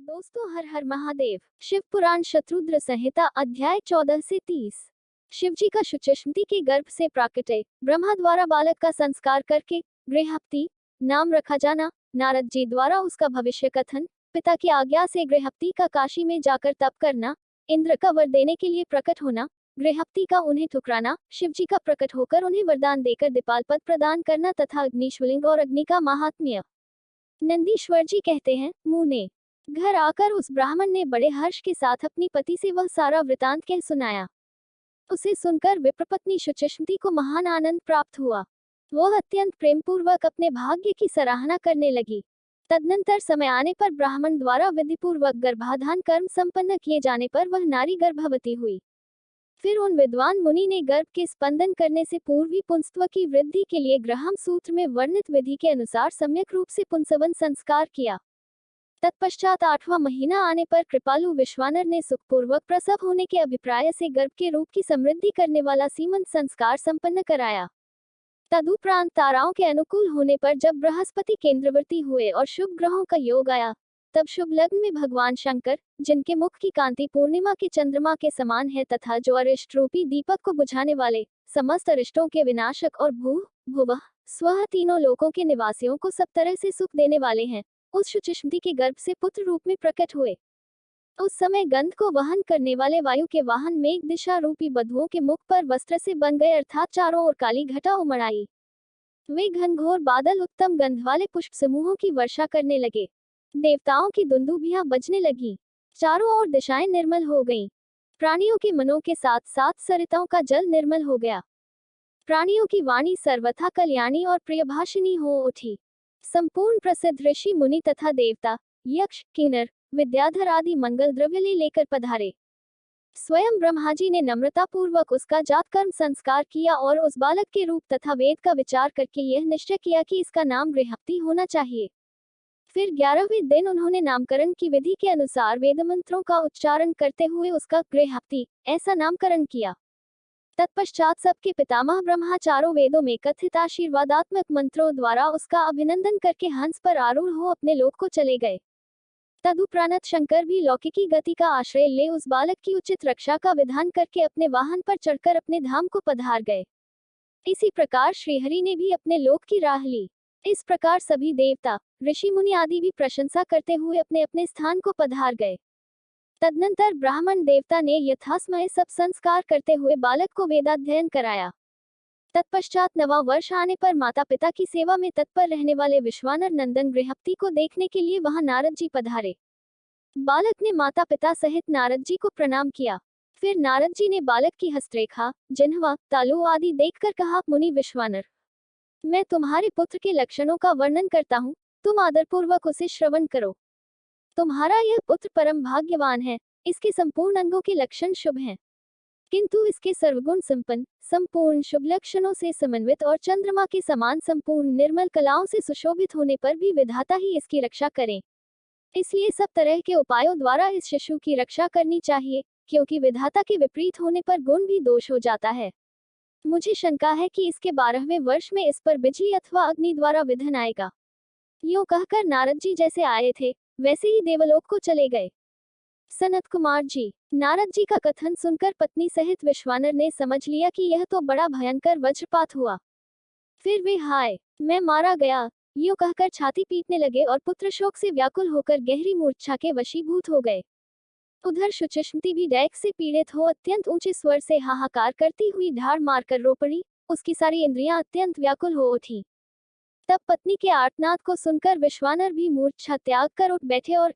दोस्तों, हर हर महादेव। शिव पुराण शत्रुद्र संहिता अध्याय 14 से 30। शिवजी का शुचिष्मति के गर्भ से प्राकट्य, ब्रह्मा द्वारा बालक का संस्कार करके गृहपति नाम रखा जाना, नारद जी द्वारा उसका भविष्य कथन, पिता की आज्ञा से गृहपति का काशी में जाकर तप करना, इंद्र का वर देने के लिए प्रकट होना, गृहपति का उन्हें ठुकराना, शिवजी का प्रकट होकर उन्हें वरदान देकर दीपाल पद प्रदान करना तथा अग्निशिवलिंग और अग्नि का महात्म्य। नंदीश्वर जी कहते हैं, मुने घर आकर उस ब्राह्मण ने बड़े हर्ष के साथ अपनी पति से वह सारा वृतांत कह सुनाया। उसे सुनकर विप्रपत्नी शुचिष्मति को महान आनंद प्राप्त हुआ। वह अत्यंत प्रेम पूर्वक अपने भाग्य की सराहना करने लगी। तदनंतर समय आने पर ब्राह्मण द्वारा विधिपूर्वक गर्भाधान कर्म संपन्न किए जाने पर वह नारी गर्भवती हुई। फिर उन विद्वान मुनि ने गर्भ के स्पंदन करने से पूर्व ही पुंसत्व की वृद्धि के लिए ग्रहम सूत्र में वर्णित विधि के अनुसार सम्यक रूप से पुंसवन संस्कार किया। तत्पश्चात 8वां महीना आने पर कृपालु विश्वानर ने सुखपूर्वक प्रसव होने के अभिप्राय से गर्भ के रूप की समृद्धि करने वाला सीमंत संस्कार संपन्न कराया। तदुपरांत ताराओं के अनुकूल होने पर जब बृहस्पति केंद्रवर्ती हुए और शुभ ग्रहों का योग आया, तब शुभ लग्न में भगवान शंकर, जिनके मुख की कांति पूर्णिमा के चंद्रमा के समान है तथा जो अरिष्ट रूपी दीपक को बुझाने वाले, समस्त अरिष्टों के विनाशक और भुवः स्वः तीनों लोकों के निवासियों को सब तरह से सुख देने वाले हैं, उस शुचिष्मति के गर्भ से पुत्र रूप में प्रकट हुए। उस समय गंध को वहन करने वाले वायु के वाहन मेघ दिशा रूपी बधुओं के मुख पर वस्त्र से बन गए, अर्थात चारों ओर काली घटा उमड़ आई। वे घनघोर बादल उत्तम गंध वाले पुष्प समूहों की वर्षा करने लगे। देवताओं की दुंदुभियां बजने लगी। चारों ओर दिशाएं निर्मल हो गईं। प्राणियों के मनों के साथ साथ सरिताओं का जल निर्मल हो गया। प्राणियों की वाणी सर्वथा कल्याणी और प्रियभाषिणी हो उठी। संपूर्ण प्रसिद्ध ऋषि मुनि तथा देवता, यक्ष, किन्नर, विद्याधर आदि मंगल द्रव्य लेकर पधारे। स्वयं ब्रह्मा जी ने नम्रता पूर्वक उसका जातकर्म संस्कार किया और उस बालक के रूप तथा वेद का विचार करके यह निश्चय किया कि इसका नाम गृहपति होना चाहिए। फिर 11वें दिन उन्होंने नामकरण की विधि के अनुसार वेद मंत्रों का उच्चारण करते हुए उसका गृहपति ऐसा नामकरण किया। तत्पश्चात सबके पितामह ब्रह्मा चारों वेदों में कथित आशीर्वादात्मक मंत्रों द्वारा उसका अभिनंदन करके हंस पर आरूढ़ हो अपने लोक को चले गए। तदुपरांत शंकर भी लौकिकी गति का आश्रय ले उस बालक की उचित रक्षा का विधान करके अपने वाहन पर चढ़कर अपने धाम को पधार गए। इसी प्रकार श्रीहरि ने भी अपने लोक की राह ली। इस प्रकार सभी देवता, ऋषि मुनि आदि भी प्रशंसा करते हुए अपने अपने स्थान को पधार गए। तदनंतर ब्राह्मण देवता ने यथासमय सब संस्कार करते हुए बालक को वेदाध्ययन कराया। तत्पश्चात 9वां वर्ष आने पर माता पिता की सेवा में तत्पर रहने वाले विश्वानर नंदन गृहपति को देखने के लिए वहां नारद जी पधारे। बालक ने माता पिता सहित नारद जी को प्रणाम किया। फिर नारद जी ने बालक की हस्तरेखा, जिह्वा, तालु आदि देखकर कहा, मुनि विश्वानर, मैं तुम्हारे पुत्र के लक्षणों का वर्णन करता हूँ, तुम आदरपूर्वक उसे श्रवण करो। तुम्हारा यह पुत्र परम भाग्यवान है। इसके संपूर्ण अंगों के लक्षण शुभ हैं, किंतु इसके सर्वगुण संपन्न, संपूर्ण शुभ लक्षणों से समन्वित और चंद्रमा के समान संपूर्ण निर्मल कलाओं से सुशोभित होने पर भी विधाता ही इसकी रक्षा करें। इसलिए सब तरह के उपायों द्वारा इस शिशु की रक्षा करनी चाहिए, क्योंकि विधाता के विपरीत होने पर गुण भी दोष हो जाता है। मुझे शंका है कि इसके 12वें वर्ष में इस पर बिजली अथवा अग्नि द्वारा विधन आएगा। यूं कहकर नारद जी जैसे आए थे वैसे ही देवलोक को चले गए। सनत कुमार जी, नारद जी का कथन सुनकर पत्नी सहित विश्वानर ने समझ लिया कि यह तो बड़ा भयंकर वज्रपात हुआ। फिर वे हाय मैं मारा गया यूं कहकर छाती पीटने लगे और पुत्र शोक से व्याकुल होकर गहरी मूर्छा के वशीभूत हो गए। उधर शुचिष्मति भी डैक से पीड़ित हो अत्यंत ऊंचे स्वर से हाहाकार करती हुई ढाड़ मारकर रो पड़ी। उसकी सारी इंद्रियां अत्यंत व्याकुल हो उठी। तब पत्नी के आर्तनाद को सुनकर विश्वानर भी मूर्छा त्याग कर उठ बैठे और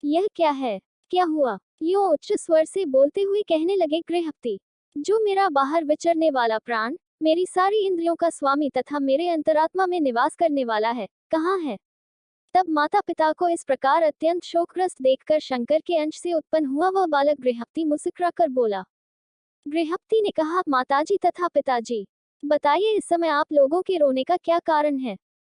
यह क्या है, क्या हुआ, यूं उच्च स्वर से बोलते हुए कहने लगे, गृहपति, जो मेरा बाहर विचरने वाला प्राण, मेरी सारी इंद्रियों का स्वामी तथा मेरे अंतरात्मा में निवास करने वाला है, कहाँ है? तब माता पिता को इस प्रकार अत्यंत शोकग्रस्त देखकर शंकर के अंश से उत्पन्न हुआ वह बालक गृहपति मुस्कुरा कर बोला। गृहपति ने कहा, माताजी तथा पिताजी, बताइए इस समय आप लोगों के रोने का क्या कारण है?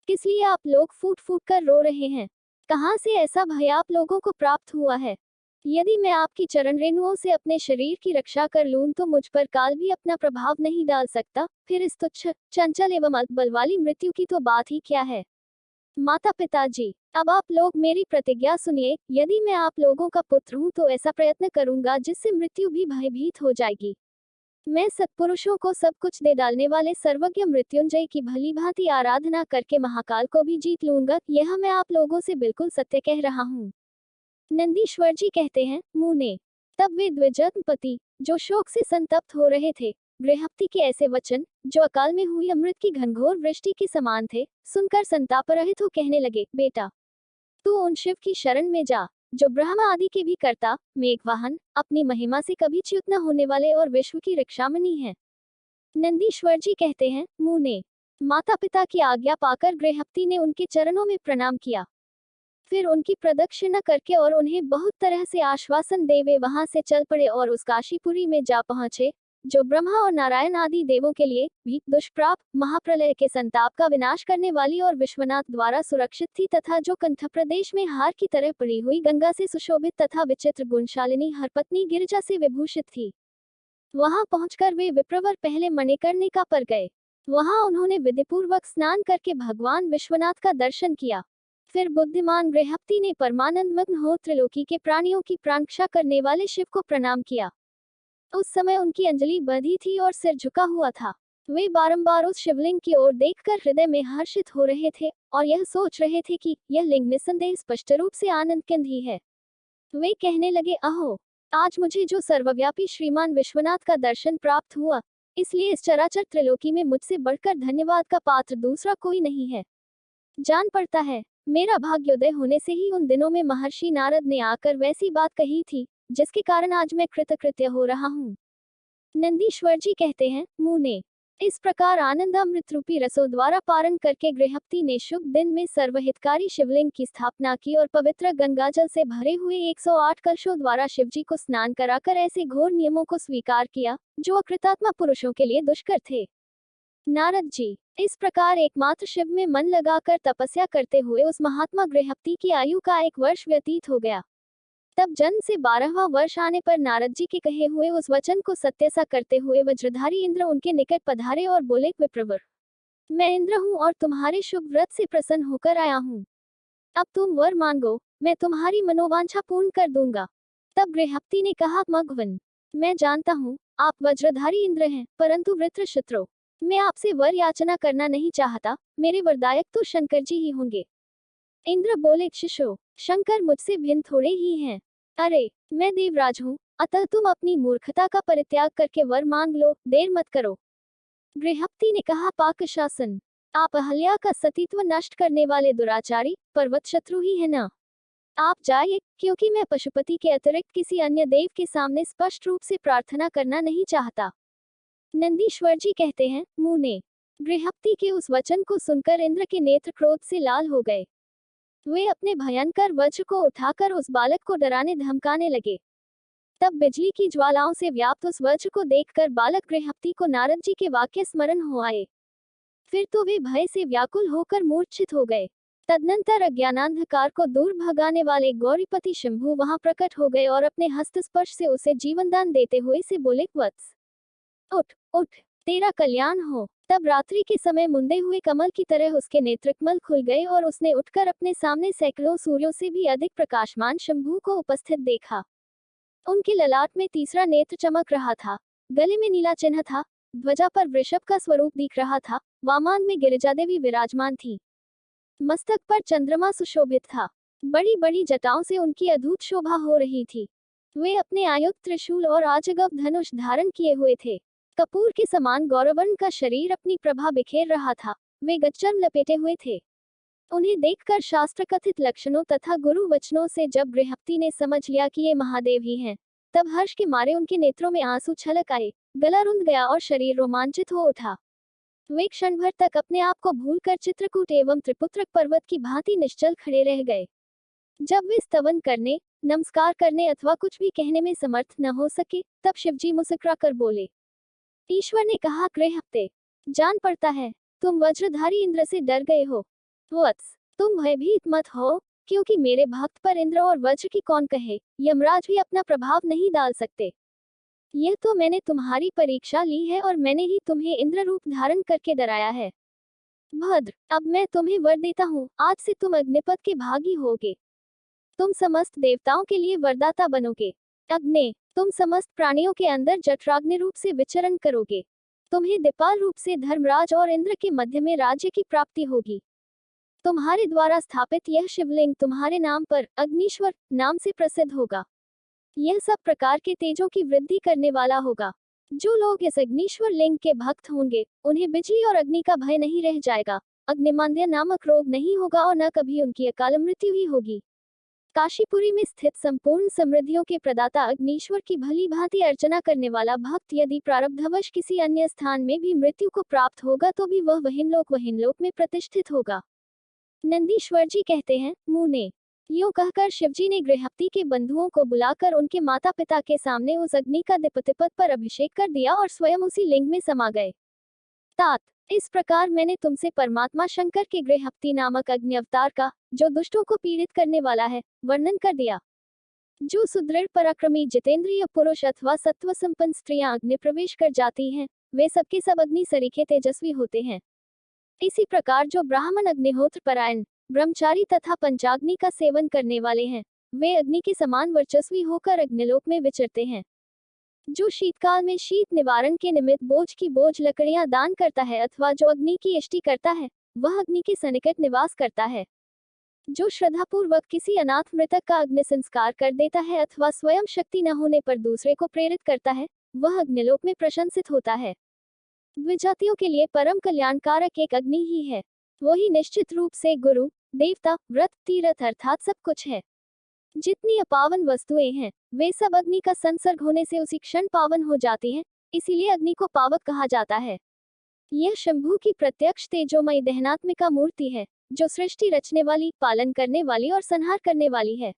किस लिए आप लोग फूट फूट कर रो रहे हैं? कहाँ से ऐसा भय आप लोगों को प्राप्त हुआ है? यदि मैं आपकी चरण रेणुओं से अपने शरीर की रक्षा कर लूं तो मुझ पर काल भी अपना प्रभाव नहीं डाल सकता। फिर इस तुच्छ, चंचल एवं अल्प बल वाली मृत्यु की तो बात ही क्या है। माता पिताजी, अब आप लोग मेरी प्रतिज्ञा सुनिए, यदि मैं आप लोगों का पुत्र हूँ तो ऐसा प्रयत्न करूंगा जिससे मृत्यु भी भयभीत हो जाएगी। मैं सत्पुरुषों को सब कुछ दे डालने वाले सर्वज्ञ मृत्युंजय की भली भांति आराधना करके महाकाल को भी जीत लूंगा, यह मैं आप लोगों से बिल्कुल सत्य कह रहा हूँ। नंदीश्वर जी कहते हैं, मुने। तब वे द्विजदंपति, जो शोक से संतप्त हो रहे थे, गृहस्थी के ऐसे वचन, जो अकाल में हुई अमृत की घनघोर वृष्टि के समान थे, सुनकर संताप रहित हो कहने लगे, बेटा, तू उन शिव की शरण में जा, जो ब्रह्मा आदि के भी कर्ता, मेघवाहन, अपनी महिमा से कभी च्युत न होने वाले और विश्व की रक्षामणि है। नंदीश्वर जी कहते हैं, मुने। माता पिता की आज्ञा पाकर गृहस्थी ने उनके चरणों में प्रणाम किया। फिर उनकी प्रदक्षिणा करके और उन्हें बहुत तरह से आश्वासन दे वे वहां से चल पड़े और उस काशीपुरी में जा पहुंचे, जो ब्रह्मा और नारायण आदि देवों के लिए भी दुष्प्राप महाप्रलय के संताप का विनाश करने वाली और विश्वनाथ द्वारा सुरक्षित थी, तथा जो कंठ प्रदेश में हार की तरह पड़ी हुई गंगा से सुशोभित तथा विचित्र गुणशालिनी हरपत्नी गिरिजा से विभूषित थी। वहां पहुंचकर वे विप्रवर पहले मणिकर्णिका पर गए। वहां उन्होंने विधिपूर्वक स्नान करके भगवान विश्वनाथ का दर्शन किया। फिर बुद्धिमान गृहस्थी ने परमानंद मग्न हो त्रिलोकी के प्राणियों की प्राणरक्षा करने वाले शिव को प्रणाम किया। उस समय उनकी अंजलि बंधी थी और सिर झुका हुआ था। वे बारंबार उस शिवलिंग की ओर देखकर हृदय में हर्षित हो रहे थे और यह सोच रहे थे कि यह लिंग निस्संदेह स्पष्ट रूप से आनंद केंद्र ही है। वे कहने लगे, अहो, आज मुझे जो सर्वव्यापी श्रीमान विश्वनाथ का दर्शन प्राप्त हुआ, इसलिए इस चराचर त्रिलोकी में मुझसे बढ़कर धन्यवाद का पात्र दूसरा कोई नहीं है। जान पड़ता है, मेरा भाग्योदय होने से ही उन दिनों में महर्षि नारद ने आकर वैसी बात कही थी, जिसके कारण आज मैं कृतकृत्य हो रहा हूँ। नंदीश्वर जी कहते हैं, मुने। इस प्रकार आनंदामृत रूपी रसों द्वारा पारण करके गृहस्थी ने शुभ दिन में सर्वहितकारी शिवलिंग की स्थापना की और पवित्र गंगाजल से भरे हुए 108 कलशों द्वारा शिवजी को स्नान कराकर ऐसे घोर नियमों को स्वीकार किया, जो अकृतात्मा पुरुषों के लिए दुष्कर थे। नारद जी, इस प्रकार एकमात्र शिव में मन लगाकर तपस्या करते हुए उस महात्मा गृहस्थी की आयु का 1 वर्ष व्यतीत हो गया। तब जन्म से 12वां वर्ष आने पर नारद जी के कहे हुए उस वचन को सत्य करते हुए वज्रधारी इंद्र उनके निकट पधारे और बोले, विप्रवर, मैं इंद्र हूँ और तुम्हारे शुभ व्रत से प्रसन्न होकर आया हूँ। अब तुम वर मांगो, मैं तुम्हारी मनोवांछा पूर्ण कर दूंगा। तब गृहस्थी ने कहा, मघवन, मैं जानता हूँ आप वज्रधारी इंद्र हैं, परंतु वृत्रशत्रो, मैं आपसे वर याचना करना नहीं चाहता, मेरे वरदायक तो शंकर जी ही होंगे। इंद्र बोले, शिशो, शंकर मुझसे भिन्न थोड़े ही हैं। अरे, मैं देवराज हूँ, अतः तुम अपनी मूर्खता का परित्याग करके वर मांग लो, देर मत करो। गृहस्थी ने कहा, पाकशासन, आप अहल्या का सतीत्व नष्ट करने वाले दुराचारी पर्वत शत्रु ही है ना। आप जाइए, क्योंकि मैं पशुपति के अतिरिक्त किसी अन्य देव के सामने स्पष्ट रूप से प्रार्थना करना नहीं चाहता। नंदीश्वर जी कहते हैं, मुने। गृहस्थी के उस वचन को सुनकर इंद्र के नेत्र क्रोध से लाल हो गए। वे अपने भयंकर वज्र को उठाकर उस बालक को डराने धमकाने लगे। तब बिजली की ज्वालाओं से व्याप्त उस वज्र को देखकर बालक गृहस्थी को नारद जी के वाक्य स्मरण हो आए। फिर तो वे भय से व्याकुल होकर मूर्छित हो गए। तदनंतर अज्ञानांधकार को दूर भगाने वाले गौरीपति शंभु वहां प्रकट हो गए और अपने हस्त स्पर्श से उसे जीवनदान देते हुए से बोले, वत्स, उठ उठ, तेरा कल्याण हो। तब रात्रि के समय मुंदे हुए कमल की तरह उसके नेत्रकमल खुल गए और उसने उठकर अपने सामने सैकड़ों सूर्यों से भी अधिक प्रकाशमान शंभु को उपस्थित देखा। उनके ललाट में तीसरा नेत्र चमक रहा था, गले में नीला चिन्ह था, ध्वजा पर वृषभ का स्वरूप दिख रहा था, वामान में गिरिजा देवी विराजमान थी, मस्तक पर चंद्रमा सुशोभित था, बड़ी बड़ी जटाओं से उनकी अद्भुत शोभा हो रही थी। वे अपने आयुध त्रिशूल और आजगव धनुष धारण किए हुए थे। कपूर के समान गौरवर्ण का शरीर अपनी प्रभा बिखेर रहा था। वे गच्चर लपेटे हुए थे। उन्हें देखकर शास्त्र कथित लक्षणों तथा गुरु वचनों से जब गृहस्थी ने समझ लिया कि ये महादेव ही हैं, तब हर्ष के मारे उनके नेत्रों में आंसू छलक आए, गला रुंध गया और शरीर रोमांचित हो उठा। वे क्षण भर तक अपने आप को भूलकर चित्रकूट एवं त्रिपुत्रक पर्वत की भांति निश्चल खड़े रह गए। जब वे स्तवन करने, नमस्कार करने अथवा कुछ भी कहने में समर्थ न हो सके, तब शिवजी मुस्कुरा कर बोले, ईश्वर ने कहा, गृहस्थे, जान पड़ता है तुम वज्रधारी इंद्र से डर गए हो। वत्स, तुम भयभीत मत हो, क्योंकि मेरे भक्त पर इंद्र और वज्र की कौन कहे, यमराज भी अपना प्रभाव नहीं डाल सकते। यह तो मैंने तुम्हारी परीक्षा ली है और मैंने ही तुम्हें इंद्र रूप धारण करके डराया है। भद्र, अब मैं तुम्हें वर देता हूँ, आज से तुम अग्निपथ के भागी होगे। तुम समस्त देवताओं के लिए वरदाता बनोगे। अग्नि, तुम समस्त प्राणियों के अंदर जठराग्नि रूप से विचरण करोगे। तुम्हें दीपाल रूप से धर्मराज और इंद्र के मध्य में राज्य की प्राप्ति होगी। तुम्हारे द्वारा स्थापित यह शिवलिंग तुम्हारे नाम पर अग्निश्वर नाम से प्रसिद्ध होगा। यह सब प्रकार के तेजों की वृद्धि करने वाला होगा। जो लोग इस अग्निश्वर लिंग के भक्त होंगे, उन्हें बिजली और अग्नि का भय नहीं रह जाएगा, अग्निमांद्य नामक रोग नहीं होगा और न कभी उनकी अकाल मृत्यु ही होगी। काशीपुरी में स्थित संपूर्ण समृद्धियों के प्रदाता अग्निश्वर की भली भांति अर्चना करने वाला भक्त यदि प्रारब्धवश किसी अन्य स्थान में भी मृत्यु को प्राप्त होगा तो भी वह वहिनलोक में प्रतिष्ठित होगा। नंदीश्वर जी कहते हैं, मुने। यूं कहकर शिवजी ने गृहपति के बंधुओं को बुलाकर उनके माता पिता के सामने उस अग्नि का दीपतिपत पर अभिषेक कर दिया और स्वयं उसी लिंग में समा गए। तात, इस प्रकार मैंने तुमसे परमात्मा शंकर के गृहपति नामक अग्नि अवतार का, जो दुष्टों को पीड़ित करने वाला है, वर्णन कर दिया। जो सुदृढ़ पराक्रमी जितेंद्रिय पुरुष अथवा सत्व संपन्न स्त्रियां अग्नि प्रवेश कर जाती हैं, वे सबके सब अग्नि सरीखे तेजस्वी होते हैं। इसी प्रकार जो ब्राह्मण अग्निहोत्र परायण, ब्रह्मचारी तथा पंचाग्नि का सेवन करने वाले हैं, वे अग्नि के समान वर्चस्वी होकर अग्निलोक में विचरते हैं। जो शीतकाल में शीत निवारण के निमित्त बोझ की बोझ लकड़ियां दान करता है अथवा जो अग्नि की इष्टि करता है, वह अग्नि के सन्निकट निवास करता है। जो श्रद्धापूर्वक किसी अनाथ मृतक का अग्नि संस्कार कर देता है अथवा स्वयं शक्ति न होने पर दूसरे को प्रेरित करता है, वह अग्निलोक में प्रशंसित होता है। द्विजातियों के लिए परम कल्याणकारक एक अग्नि ही है। वही निश्चित रूप से गुरु, देवता, व्रत, तीर्थ अर्थात सब कुछ है। जितनी अपावन वस्तुएं हैं, वे सब अग्नि का संसर्ग होने से उसी क्षण पावन हो जाती हैं, इसीलिए अग्नि को पावक कहा जाता है। यह शंभु की प्रत्यक्ष तेजोमयी दहनात्मिका मूर्ति है, जो सृष्टि रचने वाली, पालन करने वाली और संहार करने वाली है।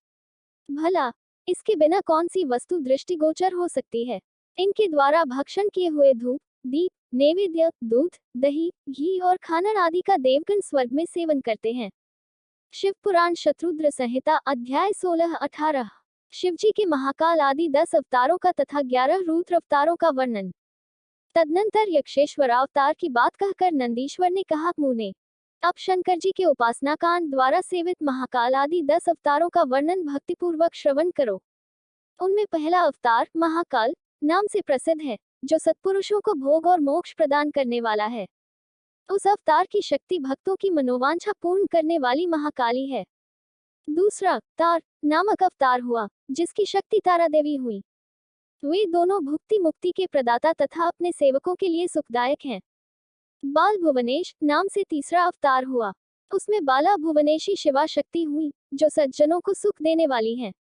भला इसके बिना कौन सी वस्तु दृष्टिगोचर हो सकती है। इनके द्वारा भक्षण किए हुए धूप, दीप, नैवेद्य, दूध, दही, घी और खानन आदि का देवगण स्वर्ग में सेवन करते हैं। शिव पुराण शत्रुद्र संहिता अध्याय 16-18। शिवजी के महाकाल आदि 10 अवतारों का तथा 11 रुद्र अवतारों का वर्णन। तदनंतर यक्षेश्वर अवतार की बात कहकर नंदीश्वर ने कहा, मुने, अब शंकर जी के उपासना कांड द्वारा सेवित महाकाल आदि 10 अवतारों का वर्णन भक्तिपूर्वक श्रवण करो। उनमें पहला अवतार महाकाल नाम से प्रसिद्ध है, जो सत्पुरुषों को भोग और मोक्ष प्रदान करने वाला है। उस अवतार की शक्ति भक्तों की मनोवांछा पूर्ण करने वाली महाकाली है। दूसरा तार नामक अवतार हुआ, जिसकी शक्ति तारा देवी हुई। वे दोनों भुक्ति मुक्ति के प्रदाता तथा अपने सेवकों के लिए सुखदायक हैं। बाल भुवनेश नाम से तीसरा अवतार हुआ। उसमें बाला भुवनेशी शिवा शक्ति हुई, जो सज्जनों को सुख देने वाली हैं।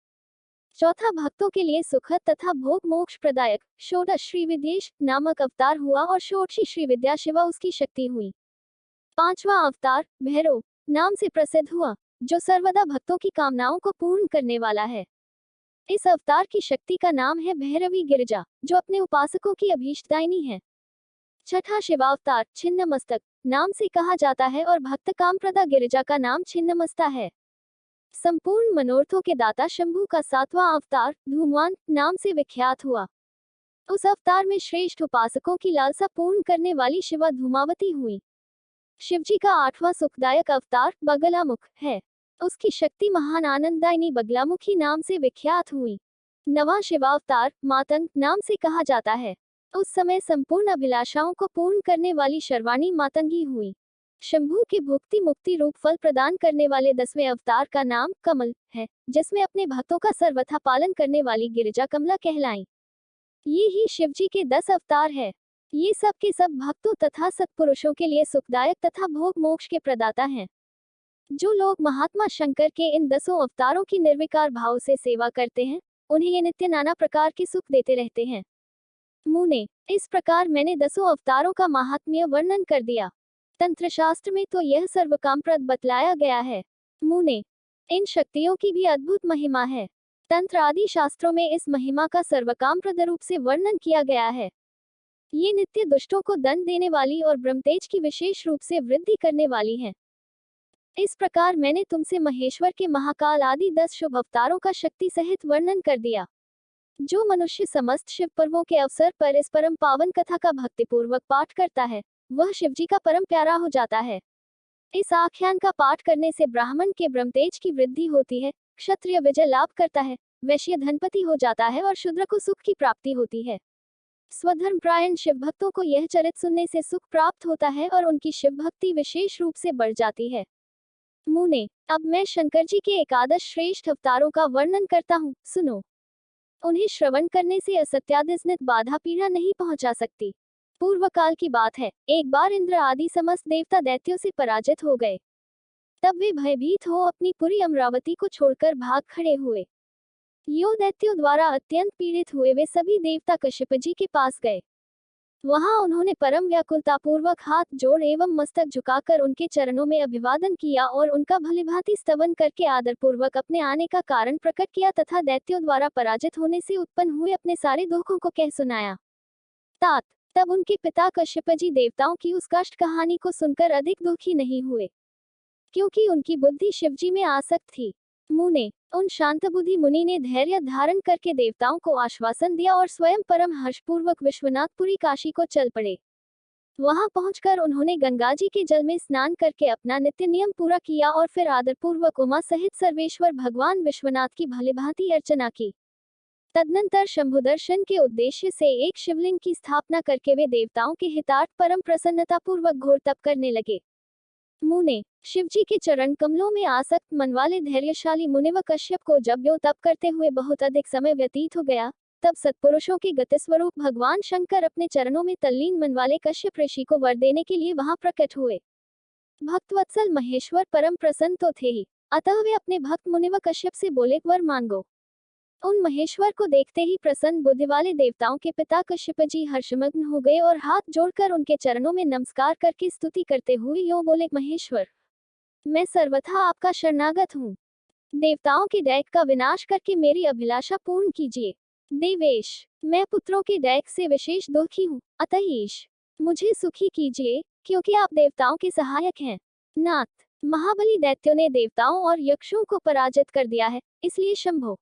चौथा भक्तों के लिए सुखद तथा भोग मोक्ष प्रदायक षोडश श्री विद्येश नामक अवतार हुआ और षोडशी श्री विद्या शिवा उसकी शक्ति हुई। पांचवा अवतार भैरव नाम से प्रसिद्ध हुआ, जो सर्वदा भक्तों की कामनाओं को पूर्ण करने वाला है। इस अवतार की शक्ति का नाम है भैरवी गिरिजा, जो अपने उपासकों की अभीष्टदायिनी है। छठा शिवावतार छिन्नमस्तक नाम से कहा जाता है और भक्त कामप्रदा गिरिजा का नाम छिन्नमस्ता है। संपूर्ण मनोरथों के दाता शंभु का सातवां अवतार धूमवान नाम से विख्यात हुआ। उस अवतार में श्रेष्ठ उपासकों की लालसा पूर्ण करने वाली शिवा धूमावती हुई। शिवजी का आठवां सुखदायक अवतार बगलामुख है। उसकी शक्ति महान आनंददायिनी बगलामुखी नाम से विख्यात हुई। नवां शिवावतार मातंग नाम से कहा जाता है। उस समय संपूर्ण अभिलाषाओं को पूर्ण करने वाली शर्वाणी मातंगी हुई। शंभु के भुक्ति मुक्ति रूप फल प्रदान करने वाले 10वें अवतार का नाम कमल है, जिसमें अपने भक्तों का सर्वथा पालन करने वाली गिरिजा कमला कहलाई। ये ही शिवजी के 10 अवतार है। ये सब के सब भक्तों तथा सत्पुरुषों के लिए सुखदायक तथा भोग मोक्ष के प्रदाता हैं। जो लोग महात्मा शंकर के इन 10 अवतारों की निर्विकार भाव से सेवा करते हैं, उन्हें ये नित्य नाना प्रकार के सुख देते रहते हैं। मुने, इस प्रकार मैंने 10 अवतारों का महात्म्य वर्णन कर दिया। तंत्र शास्त्र में तो यह सर्वकामप्रद बतलाया गया है। मुने, इन शक्तियों की भी अद्भुत महिमा है। तंत्र आदि शास्त्रों में इस महिमा का सर्वकामप्रद रूप से वर्णन किया गया है। ये नित्य दुष्टों को दंड देने वाली और ब्रह्मतेज की विशेष रूप से वृद्धि करने वाली हैं। इस प्रकार मैंने तुमसे महेश्वर के महाकाल आदि 10 शुभ अवतारों का शक्ति सहित वर्णन कर दिया। जो मनुष्य समस्त शिव पर्वों के अवसर पर इस परम पावन कथा का भक्तिपूर्वक पाठ करता है, वह शिवजी का परम प्यारा हो जाता है। इस आख्यान का पाठ करने से ब्राह्मण के ब्रह्मतेज की वृद्धि होती है, क्षत्रिय विजय लाभ करता है, वैश्य धनपति हो जाता है और शूद्र को सुख की प्राप्ति होती है। स्वधर्मपरायण शिव भक्तों को यह चरित्र सुनने से सुख प्राप्त होता है और उनकी शिव भक्ति विशेष रूप से बढ़ जाती है। मुने, अब मैं शंकर जी के एकादश श्रेष्ठ अवतारों का वर्णन करता हूँ, सुनो। उन्हें श्रवण करने से असत्यादिस्नित बाधा पीड़ा नहीं पहुंचा सकती। पूर्व काल की बात है, एक बार इंद्र आदि समस्त देवता दैत्यों से पराजित हो गए। तब वे भयभीत हो अपनी पुरी अमरावती को छोड़कर भाग खड़े हुए। यो दैत्यों द्वारा अत्यंत पीड़ित हुए वे सभी देवता कश्यप जी के पास गए। वहां उन्होंने परम व्याकुलता पूर्वक हाथ जोड़ एवं मस्तक झुकाकर उनके चरणों में अभिवादन किया और उनका भलीभांति स्तवन करके आदर पूर्वक अपने आने का कारण प्रकट किया तथा दैत्यों द्वारा पराजित होने से उत्पन्न हुए अपने सारे दुखों को कह सुनाया। तात, तब उनके पिता कश्यप जी देवताओं की उस कष्ट कहानी को सुनकर अधिक दुखी नहीं हुए, क्योंकि उनकी बुद्धि शिवजी में आसक्त थी। मुने, उन शांत बुद्धि मुनि ने धैर्य धारण करके देवताओं को आश्वासन दिया और स्वयं परम हर्षपूर्वक विश्वनाथपुरी काशी को चल पड़े। वहां पहुंचकर उन्होंने गंगा जी के जल में स्नान करके अपना नित्य नियम पूरा किया और फिर आदरपूर्वक उमा सहित सर्वेश्वर भगवान विश्वनाथ की भलीभांति अर्चना की। तदनंतर शंभु दर्शन के उद्देश्य से एक शिवलिंग की स्थापना करके वे देवताओं के हितार्थ परम प्रसन्नता पूर्वक घोर तप करने लगे। मुने, शिवजी के चरण कमलों में आसक्त मन वाले धैर्यशाली मुनि व कश्यप को जब यो तप करते हुए बहुत अधिक समय व्यतीत हो गया, तब सत्पुरुषों के गतिस्वरूप भगवान शंकर अपने चरणों में तल्लीन मन वाले कश्यप ऋषि को वर देने के लिए वहां प्रकट हुए। भक्तवत्सल महेश्वर परम प्रसन्न तो थे ही, अतः वे अपने भक्त मुनि व कश्यप से बोले, वर मांगो। उन महेश्वर को देखते ही प्रसन्न बुद्धि वाले देवताओं के पिता कश्यप जी हर्षमग्न हो गए और हाथ जोड़कर उनके चरणों में नमस्कार करके स्तुति करते हुए यों बोले, महेश्वर, मैं सर्वथा आपका शरणागत हूँ। देवताओं के दैत्य का विनाश करके मेरी अभिलाषा पूर्ण कीजिए। देवेश, मैं पुत्रों के दैत्य से विशेष दुखी हूँ, अतः ईश मुझे सुखी कीजिए, क्योंकि आप देवताओं के सहायक हैं। नाथ, महाबली दैत्यों ने देवताओं और यक्षों को पराजित कर दिया है, इसलिए शंभो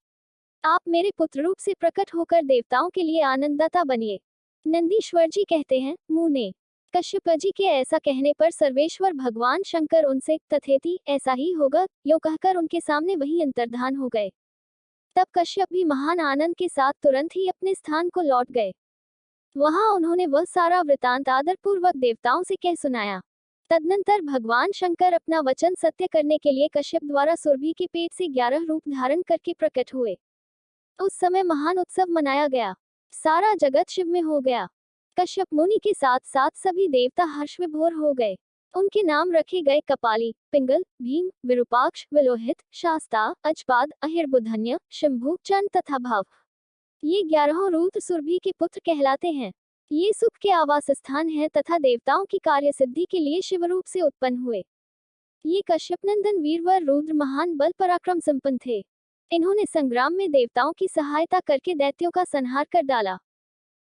आप मेरे पुत्र रूप से प्रकट होकर देवताओं के लिए आनंददाता बनिए। नंदीश्वर जी कहते हैं, मुने, कश्यप जी के ऐसा कहने पर सर्वेश्वर भगवान शंकर उनसे तथेति ऐसा ही होगा यो कहकर उनके सामने वही अंतर्धान हो गए। तब कश्यप भी महान आनंद के साथ तुरंत ही अपने स्थान को लौट गए। वहां उन्होंने वह सारा वृतांत आदर पूर्वक देवताओं से कह सुनाया। तदनंतर भगवान शंकर अपना वचन सत्य करने के लिए कश्यप द्वारा सुरभि के पेट से 11 रूप धारण करके प्रकट हुए। उस समय महान उत्सव मनाया गया, सारा जगत शिव में हो गया। कश्यप मुनि के साथ साथ सभी देवता हर्ष विभोर हो गए। उनके नाम रखे गए कपाली, पिंगल, भीम, विरूपाक्ष, विलोहित, शास्ता, अजपाद, अहिर्बुधन्य, शंभु, चंड तथा भव। ये 11 रूप सुरभि के पुत्र कहलाते हैं। ये सुख के आवास स्थान है तथा देवताओं की कार्य सिद्धि के लिए शिव रूप से उत्पन्न हुए। ये कश्यप नंदन वीरवर रुद्र महान बल पराक्रम संपन्न थे। इन्होंने संग्राम में देवताओं की सहायता करके दैत्यों का संहार कर डाला।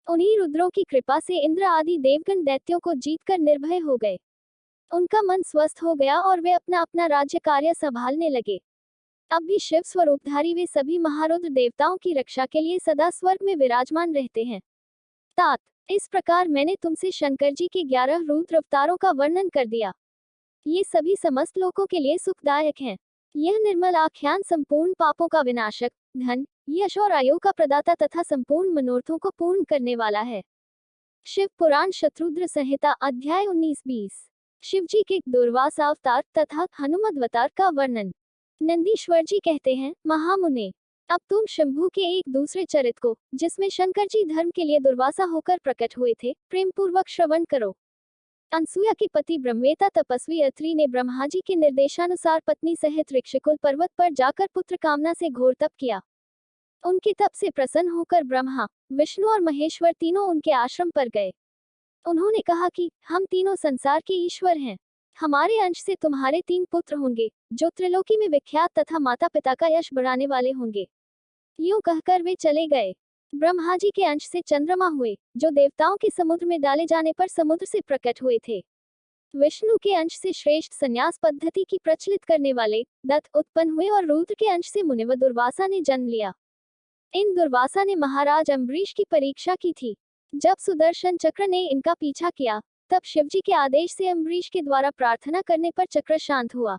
उन्हीं रुद्रों की कृपा से इंद्र आदि देवगण दैत्यों को जीतकर निर्भय हो गए। उनका मन स्वस्थ हो गया और वे अपना अपना राज्य कार्य संभालने लगे। अब भी शिव स्वरूपधारी वे सभी महारुद्र देवताओं की रक्षा के लिए सदा स्वर्ग में विराजमान रहते हैं। तात, इस प्रकार मैंने तुमसे शंकर जी के 11 रुद्र अवतारों का वर्णन कर दिया। ये सभी समस्त लोगों के लिए सुखदायक हैं। यह निर्मल आख्यान संपूर्ण पापों का विनाशक, धन, यश और आयु का प्रदाता तथा संपूर्ण मनोरथों को पूर्ण करने वाला है। शिव पुराण शत्रुद्र संहिता अध्याय 19-20। शिवजी के दुर्वासा अवतार तथा हनुमद्वतार का वर्णन। नंदीश्वर जी कहते हैं, महामुने, अब तुम शंभु के एक दूसरे चरित्र को, जिसमें शंकर जी धर्म के लिए दुर्वासा होकर प्रकट हुए थे, प्रेम पूर्वक श्रवण करो। अनसुया के पति ब्रह्मवेता तपस्वी अत्रि ने ब्रह्मा जी के निर्देशानुसार पत्नी सहित ऋक्षकुल पर्वत पर जाकर पुत्र कामना से घोर तप किया। उनके तप से प्रसन्न होकर ब्रह्मा, विष्णु और महेश्वर तीनों उनके आश्रम पर गए। उन्होंने कहा कि हम तीनों संसार के ईश्वर हैं। हमारे अंश से तुम्हारे 3 पुत्र होंगे, जो त्रिलोकी में विख्यात तथा माता पिता का यश बढ़ाने वाले होंगे। यूं कहकर वे चले गए। ब्रह्मा जी के अंश से चंद्रमा हुए, जो देवताओं के समुद्र में डाले जाने पर समुद्र से प्रकट हुए थे। विष्णु के अंश से श्रेष्ठ संन्यास पद्धति की प्रचलित करने वाले दत्त उत्पन्न हुए और रुद्र के अंश से मुनि व दुर्वासा ने जन्म लिया। इन दुर्वासा ने महाराज अम्बरीश की परीक्षा की थी। जब सुदर्शन चक्र ने इनका पीछा किया, तब शिवजी के आदेश से अम्बरीश के द्वारा प्रार्थना करने पर चक्र शांत हुआ।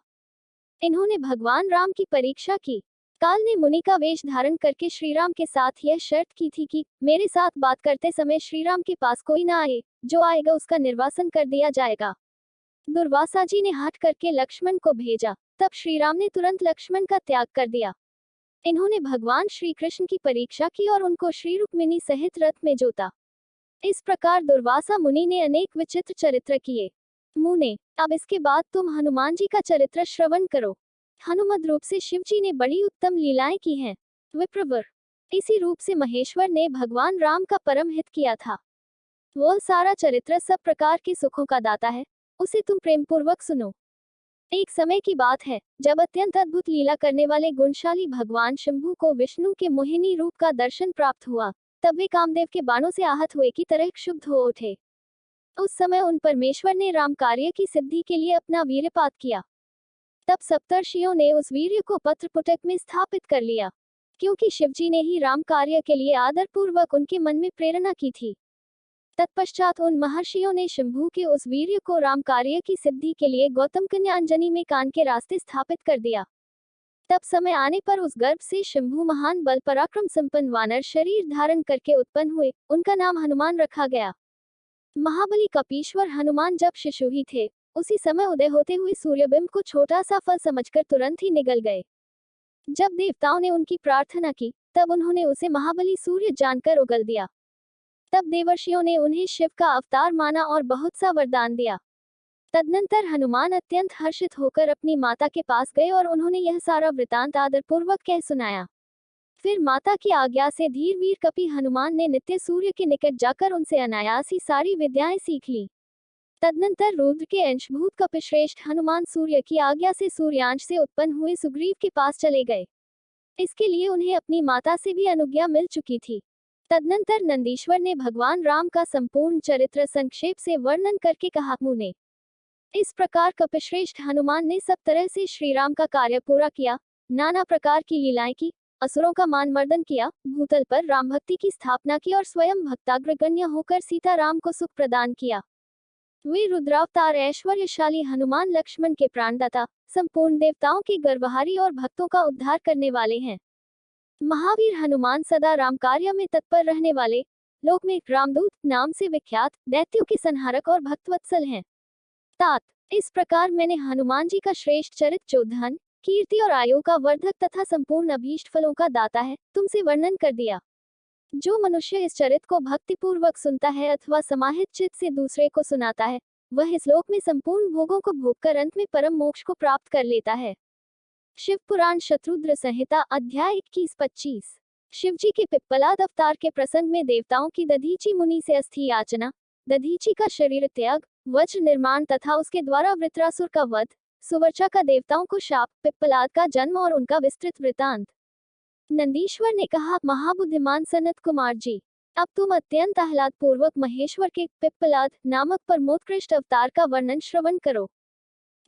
इन्होंने भगवान राम की परीक्षा की। काल ने मुनि का वेश धारण करके श्रीराम के साथ यह शर्त की थी कि मेरे साथ बात करते समय श्रीराम के पास कोई ना आए, जो आएगा उसका निर्वासन कर दिया जाएगा। दुर्वासा जी ने हट करके लक्ष्मण को भेजा, तब श्रीराम ने तुरंत लक्ष्मण का त्याग कर दिया। इन्होंने भगवान श्री कृष्ण की परीक्षा की और उनको श्री रुक्मिणी सहित रथ में जोता। इस प्रकार दुर्वासा मुनि ने अनेक विचित्र चरित्र किए। मुने, अब इसके बाद तुम हनुमान जी का चरित्र श्रवण करो। हनुमद रूप से शिव जी ने बड़ी उत्तम लीलाएं की हैं। विप्रवर, इसी रूप से महेश्वर ने भगवान राम का परम हित किया था। वह सारा चरित्र सब प्रकार के सुखों का दाता है, उसे तुम प्रेम पूर्वक सुनो। एक समय की बात है, जब अत्यंत अद्भुत लीला करने वाले गुणशाली भगवान शंभु को विष्णु के मोहिनी रूप का दर्शन प्राप्त हुआ, तब वे कामदेव के बाणों से आहत हुए की तरह क्षुब्ध हो उठे। उस समय उन परमेश्वर ने राम कार्य की सिद्धि के लिए अपना वीर्यपात किया। तब सप्तर्षियों ने उस वीर्य को पत्र पुटक में स्थापित कर लिया, क्योंकि शिवजी ने ही राम कार्य के लिए आदर पूर्वक उनके मन में प्रेरणा की थी। तत्पश्चात उन महर्षियों ने शंभु के उस वीर्य को राम कार्य की सिद्धि के लिए गौतम कन्या अंजनी में कान के रास्ते स्थापित कर दिया। तब समय आने पर उस गर्भ से शंभु महान बल पराक्रम संपन्न वानर शरीर धारण करके उत्पन्न हुए। उनका नाम हनुमान रखा गया। महाबली कपीश्वर हनुमान जब शिशु ही थे, उसी समय उदय होते हुए सूर्यबिंब को छोटा सा फल समझकर तुरंत ही निगल गए। जब देवताओं ने उनकी प्रार्थना की, तब उन्होंने उसे महाबली सूर्य जानकर उगल दिया। तब देवर्षियों ने उन्हें शिव का अवतार माना और बहुत सा वरदान दिया। तदनंतर हनुमान अत्यंत हर्षित होकर अपनी माता के पास गए और उन्होंने यह सारा वृतांत आदरपूर्वक कह सुनाया। फिर माता की आज्ञा से धीर वीर कपि हनुमान ने नित्य सूर्य के निकट जाकर उनसे अनायास ही सारी विद्याएं सीख ली। तदनंतर रुद्र के अंशभूत कपिश्रेष्ठ हनुमान सूर्य की आज्ञा से सूर्यांश से उत्पन्न हुए सुग्रीव के पास चले गए। इसके लिए उन्हें अपनी माता से भी अनुज्ञा मिल चुकी थी। तदनंतर नंदीश्वर ने भगवान राम का संपूर्ण चरित्र संक्षेप से वर्णन करके कहा, मुने, इस प्रकार कपिश्रेष्ठ हनुमान ने सब तरह से श्री राम का कार्य पूरा किया, नाना प्रकार की लीलाएं की, असुरों का मान मर्दन किया, भूतल पर राम भक्ति की स्थापना की और स्वयं भक्ताग्रगण्य होकर सीता राम को सुख प्रदान किया। वे रुद्रावतार ऐश्वर्यशाली हनुमान लक्ष्मण के प्राणदाता, संपूर्ण देवताओं के गर्वहारी और भक्तों का उद्धार करने वाले हैं। महावीर हनुमान सदा राम कार्य में तत्पर रहने वाले, लोक में रामदूत नाम से विख्यात, दैत्यों के संहारक और भक्तवत्सल हैं। तात, इस प्रकार मैंने हनुमान जी का श्रेष्ठ चरित्र जो धन, कीर्ति और आयु का वर्धक तथा संपूर्ण अभीष्ट फलों का दाता है, तुमसे वर्णन कर दिया। जो मनुष्य इस चरित्र को भक्तिपूर्वक सुनता है अथवा समाहित चित्त से दूसरे को सुनाता है, वह इस लोक में संपूर्ण भोगों को भोगकर अंत में परम मोक्ष को प्राप्त कर लेता है। शिव पुराण शत्रुद्र संहिता अध्याय 21-25। शिवजी के पिप्पलाद अवतार के प्रसंग में देवताओं की दधीची मुनि से अस्थि याचना, दधीची का शरीर त्याग, वज्र निर्माण तथा उसके द्वारा वृत्रासुर का वध, सुवर्चा का देवताओं को शाप, पिप्पलाद का जन्म और उनका विस्तृत वृतांत। नंदीश्वर ने कहा, महाबुद्धिमान सनत कुमार जी, अब तुम अत्यंत आह्लाद पूर्वक महेश्वर के पिप्पलाद नामक परमोत्कृष्ट अवतार का वर्णन श्रवण करो।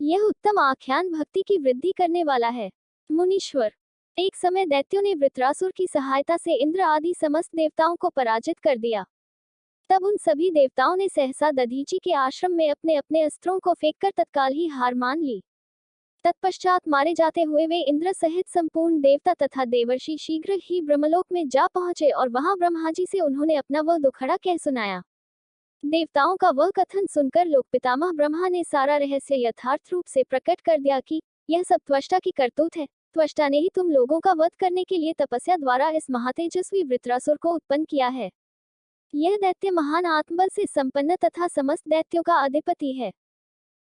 यह उत्तम आख्यान भक्ति की वृद्धि करने वाला है। मुनीश्वर, एक समय दैत्यों ने वृत्रासुर की सहायता से इंद्र आदि समस्त देवताओं को पराजित कर दिया। तब उन सभी देवताओं ने सहसा दधीची के आश्रम में अपने अपने अस्त्रों को फेंककर तत्काल ही हार मान ली। तत्पश्चात मारे जाते हुए वे इंद्र सहित संपूर्ण देवता तथा देवर्षि शीघ्र ही ब्रह्मलोक में जा पहुंचे और वहां ब्रह्मा जी से उन्होंने अपना वह दुखड़ा कह सुनाया। देवताओं का वह कथन सुनकर लोक पितामह ब्रह्मा ने सारा रहस्य यथार्थ रूप से प्रकट कर दिया कि यह सब त्वष्टा की करतूत है। त्वष्टा ने ही तुम लोगों का वध करने के लिए तपस्या द्वारा इस महातेजस्वी वृत्रासुर को उत्पन्न किया है। यह दैत्य महान आत्मबल से संपन्न तथा समस्त दैत्यों का अधिपति है।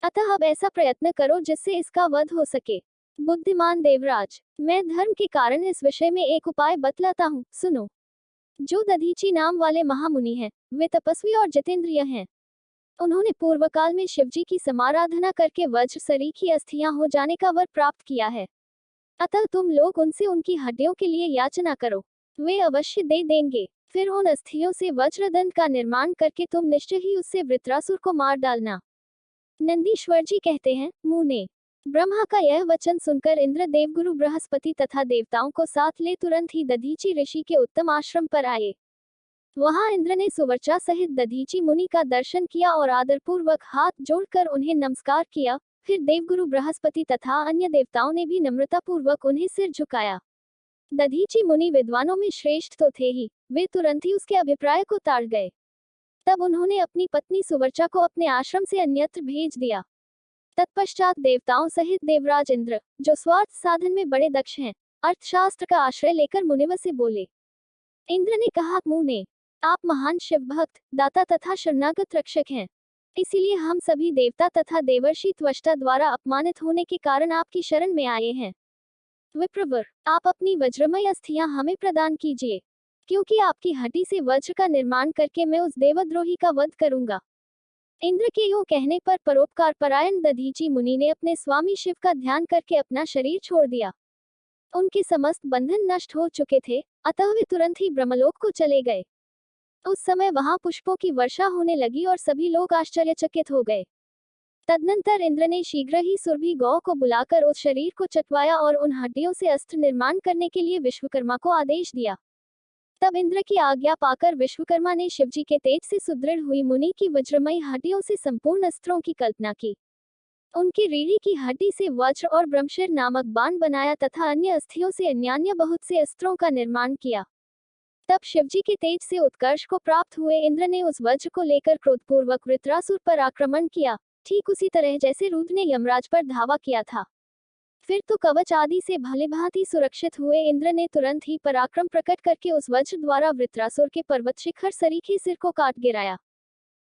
अतः अब ऐसा प्रयत्न करो जिससे इसका वध हो सके। बुद्धिमान देवराज, मैं धर्म के कारण इस विषय में एक उपाय बतलाता हूँ, सुनो। जो दधीची नाम वाले महामुनि हैं, वे तपस्वी और जितेंद्रिय हैं। उन्होंने पूर्व काल में शिवजी की समाराधना करके वज्र सरीखी अस्थियां हो जाने का वर प्राप्त किया है। अतः तुम लोग उनसे उनकी हड्डियों के लिए याचना करो, वे अवश्य दे देंगे। फिर उन अस्थियों से वज्रदंड का निर्माण करके तुम निश्चय ही उससे वृत्रासुर को मार डालना। नंदीश्वर जी कहते हैं, मुने, ब्रह्मा का यह वचन सुनकर इंद्र देवगुरु बृहस्पति तथा देवताओं को साथ ले तुरंत ही दधीची ऋषि के उत्तम आश्रम पर आए। वहां इंद्र ने सुवर्चा सहित दधीचि मुनि का दर्शन किया और आदरपूर्वक हाथ जोड़कर उन्हें नमस्कार किया। फिर देवगुरु बृहस्पति तथा अन्य देवताओं ने भी नम्रतापूर्वक उन्हें सिर झुकाया। दधीचि मुनि विद्वानों में श्रेष्ठ तो थे ही, वे तुरंत ही उसके अभिप्राय को ताड़ गए। तब उन्होंने अपनी पत्नी सुवर्चा को अपने आश्रम से अन्यत्र भेज दिया। तत्पश्चात देवताओं सहित देवराज इंद्र, जो स्वार्थ साधन में बड़े दक्ष हैं, अर्थशास्त्र का आश्रय लेकर मुनिवर से बोले। इंद्र ने कहा, मुने, आप महान शिव भक्त, दाता तथा शरणागत रक्षक हैं। इसीलिए हम सभी देवता तथा देवर्षि त्वष्टा द्वारा अपमानित होने के कारण आपकी शरण में आए हैं। विप्रवर, आप अपनी वज्रमय अस्थियां हमें प्रदान कीजिए, क्योंकि आपकी हड्डी से वज्र का निर्माण करके मैं उस देवद्रोही का वध करूंगा। इंद्र के यूं कहने पर परोपकार परायण दधीचि मुनि ने अपने स्वामी शिव का ध्यान करके अपना शरीर छोड़ दिया। उनके समस्त बंधन नष्ट हो चुके थे, अतः वे तुरंत ही ब्रह्मलोक को चले गए। उस समय वहां पुष्पों की वर्षा होने लगी और सभी लोग आश्चर्यचकित हो गए। तदनंतर इंद्र ने शीघ्र ही सुरभि गौ को बुलाकर उस शरीर को चटवाया और उन हड्डियों से अस्त्र निर्माण करने के लिए विश्वकर्मा को आदेश दिया। तब इंद्र की आज्ञा पाकर विश्वकर्मा ने शिवजी के तेज से सुदृढ़ हुई मुनि की वज्रमयी हड्डियों से संपूर्ण अस्त्रों की कल्पना की। उनकी रीढ़ी की हड्डी से वज्र और ब्रह्मशिर नामक बाण बनाया तथा अन्य अस्थियों से अन्यान्य बहुत से अस्त्रों का निर्माण किया। तब शिवजी के तेज से उत्कर्ष को प्राप्त हुए इंद्र ने उस वज्र को लेकर क्रोधपूर्वक वृत्रासुर पर आक्रमण किया, ठीक उसी तरह जैसे रुद्र ने यमराज पर धावा किया था। फिर तो कवच आदि से भलीभांति सुरक्षित हुए इंद्र ने तुरंत ही पराक्रम प्रकट करके उस वज्र द्वारा वृत्रासुर के पर्वत शिखर सरीखे सिर को काट गिराया।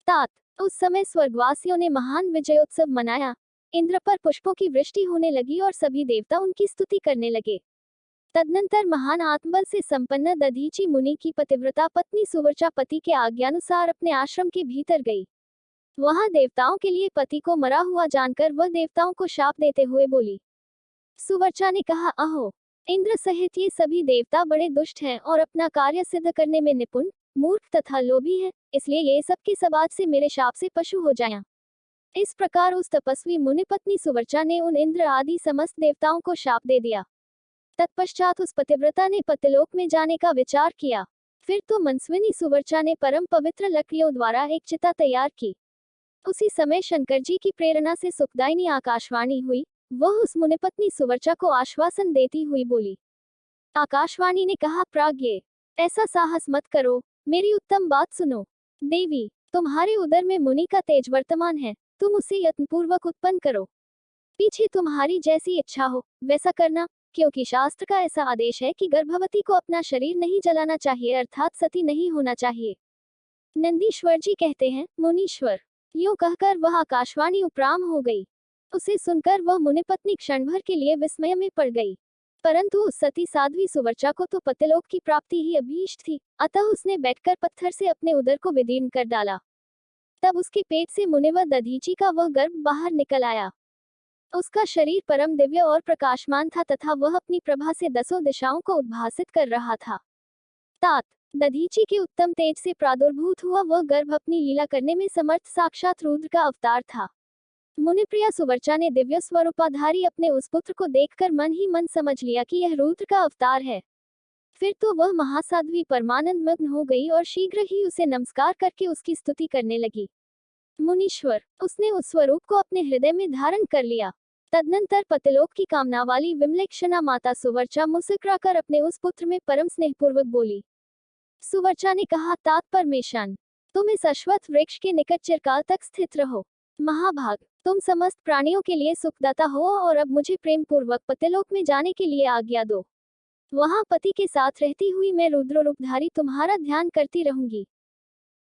तात, उस समय स्वर्गवासियों ने महान विजयोत्सव मनाया। इंद्र पर पुष्पों की वृष्टि होने लगी और सभी देवता उनकी स्तुति करने लगे। तदनंतर महान आत्मबल से संपन्न दधीचि मुनि की पतिव्रता पत्नी सुवर्चा पति के आज्ञानुसार अपने आश्रम के भीतर गई। वहां देवताओं के लिए पति को मरा हुआ जानकर वह देवताओं को शाप देते हुए बोली। सुवर्चा ने कहा, अहो, इंद्र सहित ये सभी देवता बड़े दुष्ट हैं और अपना कार्य सिद्ध करने में निपुण, मूर्ख तथा लोभी हैं, इसलिए ये सब के सब आज से मेरे शाप से पशु हो जाएं। इस प्रकार उस तपस्वी मुनि पत्नी सुवर्चा ने उन इंद्र आदि समस्त देवताओं को शाप दे दिया। तत्पश्चात उस पतिव्रता ने पतिलोक में जाने का विचार किया। फिर तो मनस्विनी सुवर्चा ने परम पवित्र लकड़ियों द्वारा एक चिता तैयार की। उसी समय शंकर जी की प्रेरणा से सुखदायिनी आकाशवाणी हुई। वह उस मुनिपत्नी सुवर्चा को आश्वासन देती हुई बोली। आकाशवाणी ने कहा, प्राज्ञे, ऐसा साहस मत करो, मेरी उत्तम बात सुनो। देवी, तुम्हारे उदर में मुनि का तेज वर्तमान है, तुम उसे यत्नपूर्वक उत्पन्न करो। पीछे तुम्हारी जैसी इच्छा हो वैसा करना, क्योंकि शास्त्र का ऐसा आदेश है कि गर्भवती को अपना शरीर नहीं जलाना चाहिए, अर्थात सती नहीं होना चाहिए। नंदीश्वर जी कहते हैं, मुनीश्वर। यूं कहकर वह आकाशवाणी उपराम हो गई। उसे सुनकर वह मुनिपत्नी क्षण भर के लिए विस्मय में पड़ गई। परंतु उस सती साध्वी सुवर्चा को तो पतिलोक की प्राप्ति ही अभीष्ट थी, अतः उसने बैठकर पत्थर से अपने उदर को विदीर्ण कर डाला। तब उसके पेट से मुनिवर दधीचि का वह गर्भ बाहर निकल आया। उसका शरीर परम दिव्य और प्रकाशमान था तथा वह अपनी प्रभा से दसों दिशाओं को उद्भासित कर रहा था। तात, दधीचि के उत्तम तेज से प्रादुर्भूत हुआ वह गर्भ अपनी लीला करने में समर्थ साक्षात रुद्र का अवतार था। मुनिप्रिया सुवर्चा ने दिव्य स्वरूपाधारी अपने उस पुत्र को देखकर मन ही मन समझ लिया कि यह रुद्र का अवतार है। फिर तो वह महासाध्वी परमानंद मग्न हो गई और शीघ्र ही उसे नमस्कार करके उसकी स्तुति करने लगी। मुनीश्वर, उसने उस स्वरूप को अपने हृदय में धारण कर लिया। तदनंतर पतिलोक की कामना वाली विमलेक्षणा माता सुवर्चा मुस्कुराकर अपने उस पुत्र में परम स्नेहपूर्वक बोली। सुवर्चा ने कहा, तात परमेशन, तुम इस अश्वत्थ वृक्ष के निकट चिरकाल तक स्थित रहो। महाभाग, तुम समस्त प्राणियों के लिए सुखदाता हो और अब मुझे प्रेम पूर्वक पतिलोक में जाने के लिए आज्ञा दो। वहां पति के साथ रहती हुई मैं रुद्र रूपधारी तुम्हारा ध्यान करती रहूंगी।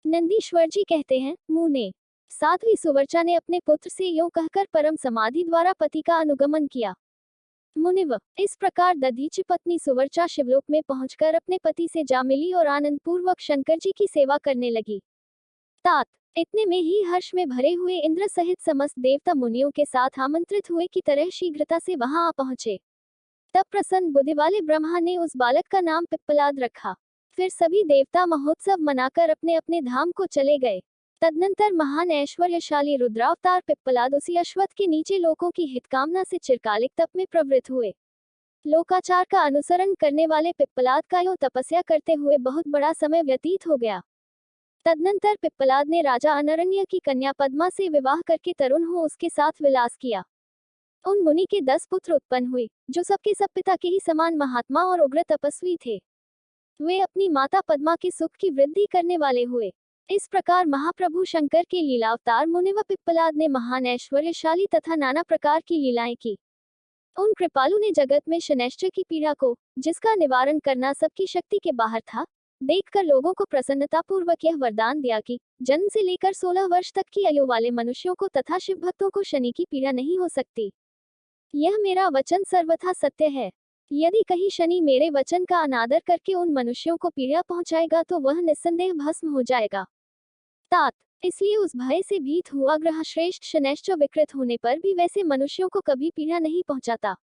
नंदीश्वर जी कहते हैं, मुने। साध्वी सुवर्चा ने अपने पुत्र से यूं कहकर परम समाधि द्वारा पति का अनुगमन किया। मुनिव, इस प्रकार दधीचि पत्नी सुवर्चा शिवलोक में पहुंचकर अपने पति से जा मिली और आनंद पूर्वक शंकर जी की सेवा करने लगी। तात, इतने में ही हर्ष में भरे हुए इंद्र सहित समस्त देवता मुनियों के साथ आमंत्रित हुए की तरह शीघ्रता से वहां आ पहुंचे। तब प्रसन्न बुद्धि वाले ब्रह्मा ने उस बालक का नाम पिप्पलाद रखा। फिर सभी देवता महोत्सव मनाकर अपने अपने धाम को चले गए। तदनंतर महान ऐश्वर्यशाली रुद्रावतार पिप्पलाद उसी अश्वत्थ के नीचे लोगों की हितकामना से चिरकालिक तप में प्रवृत्त हुए। लोकाचार का अनुसरण करने वाले पिप्पलाद का यूं तपस्या करते हुए बहुत बड़ा समय व्यतीत हो गया। तदनंतर पिप्पलाद ने राजा अनरण्य की कन्या पद्मा से विवाह करके तरुण हो उसके साथ विलास किया। उन मुनि के 10 पुत्र उत्पन्न हुए, जो सबके सब पिता के ही समान महात्मा और उग्र तपस्वी थे। वे अपनी माता पद्मा के सुख की वृद्धि करने वाले हुए। इस प्रकार महाप्रभु शंकर के लीलावतार मुनिव पिप्पलाद ने महान ऐश्वर्यशाली तथा नाना प्रकार की लीलाएं की। उन कृपालु ने जगत में शनैश्चर की पीड़ा को, जिसका निवारण करना सबकी शक्ति के बाहर था, देखकर लोगों को प्रसन्नतापूर्वक यह वरदान दिया कि जन्म से लेकर 16 वर्ष तक की आयु वाले मनुष्यों को तथा शिव भक्तों को शनि की पीड़ा नहीं हो सकती। यह मेरा वचन सर्वथा सत्य है। यदि कहीं शनि मेरे वचन का अनादर करके उन मनुष्यों को पीड़ा पहुंचाएगा तो वह निस्संदेह भस्म हो जाएगा। तात, इसलिए उस भय से भीत हुआ ग्रह श्रेष्ठ शनैश्चर विकृत होने पर भी वैसे मनुष्यों को कभी पीड़ा नहीं पहुंचाता।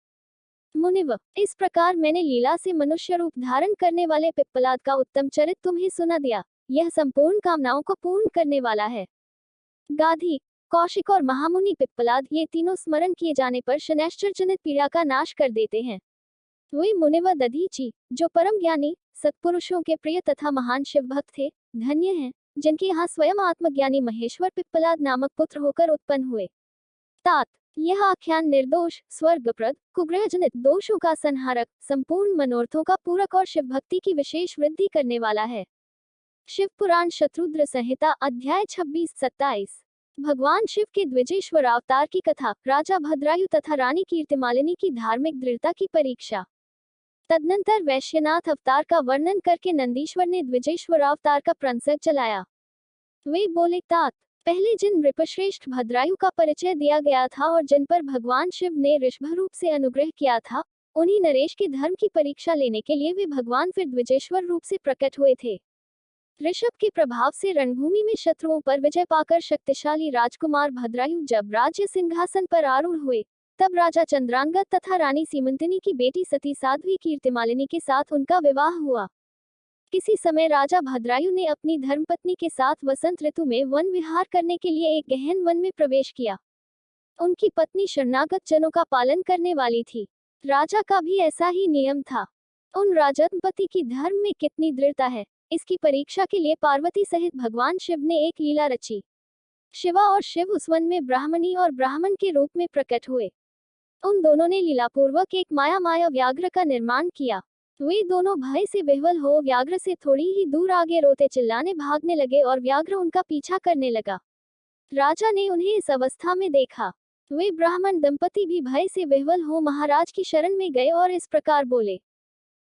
मुनिव, इस प्रकार मैंने लीला से मनुष्य रूप धारण करने वाले पिप्पलाद का उत्तम चरित तुम्हें सुना दिया। यह संपूर्ण कामनाओं को पूर्ण करने वाला है। गाधी, कौशिक और महामुनि पिप्पलाद, ये तीनों स्मरण किए जाने पर शनैश्चर जनित पीड़ा का नाश कर देते हैं। वे मुनिव दधीचि, जो परम ज्ञानी, सत्पुरुषों के प्रिय तथा महान शिव भक्त थे, धन्य हैं, जिनके यहाँ स्वयं आत्मज्ञानी महेश्वर पिप्पलाद नामक पुत्र होकर उत्पन्न हुए। तात, यह आख्यान निर्दोष, स्वर्गप्रद, कुग्रहजनित दोषों का संहारक, संपूर्ण मनोरथों का पूरक और शिव भक्ति की विशेष वृद्धि करने वाला है। शिव पुराण शत्रुद्र संहिता अध्याय 26-27। भगवान शिव के द्विजेश्वर अवतार की कथा, राजा भद्रायु तथा रानी कीर्तिमालिनी की धार्मिक दृढ़ता की परीक्षा। तदनंतर वैश्यनाथ अवतार का वर्णन करके नंदीश्वर ने द्विजेश्वर अवतार का प्रसंग चलाया। वे बोले, तात, पहले जिन नृपश्रेष्ठ भद्रायु का परिचय दिया गया था और जिन पर भगवान शिव ने ऋषभ रूप से अनुग्रह किया था, उन्हीं नरेश के धर्म की परीक्षा लेने के लिए वे भगवान फिर द्विजेश्वर रूप से प्रकट हुए थे। ऋषभ के प्रभाव से रणभूमि में शत्रुओं पर विजय पाकर शक्तिशाली राजकुमार भद्रायु जब राज्य सिंहासन पर आरूढ़ हुए, तब राजा चंद्रांगद तथा रानी सीमंतिनी की बेटी सती साध्वी कीर्तिमालिनी के साथ उनका विवाह हुआ। किसी समय राजा भद्रायु ने अपनी धर्मपत्नी के साथ वसंत ऋतु में वन विहार करने के लिए एक गहन वन में प्रवेश किया। उनकी पत्नी शरणागत जनों का पालन करने वाली थी। राजा का भी ऐसा ही नियम था। उन राजदंपति की धर्म में कितनी दृढ़ता है, इसकी परीक्षा के लिए पार्वती सहित भगवान शिव ने एक लीला रची। शिवा और शिव उस वन में ब्राह्मणी और ब्राह्मण के रूप में प्रकट हुए। उन दोनों ने लीलापूर्वक एक माया व्याघ्र का निर्माण किया। वे दोनों भय से विह्वल हो व्याघ्र से थोड़ी ही दूर आगे रोते चिल्लाने भागने लगे और व्याघ्र उनका पीछा करने लगा। राजा ने उन्हें इस अवस्था में देखा। वे ब्राह्मण दंपति भी भय से विह्वल हो महाराज की शरण में गए और इस प्रकार बोले।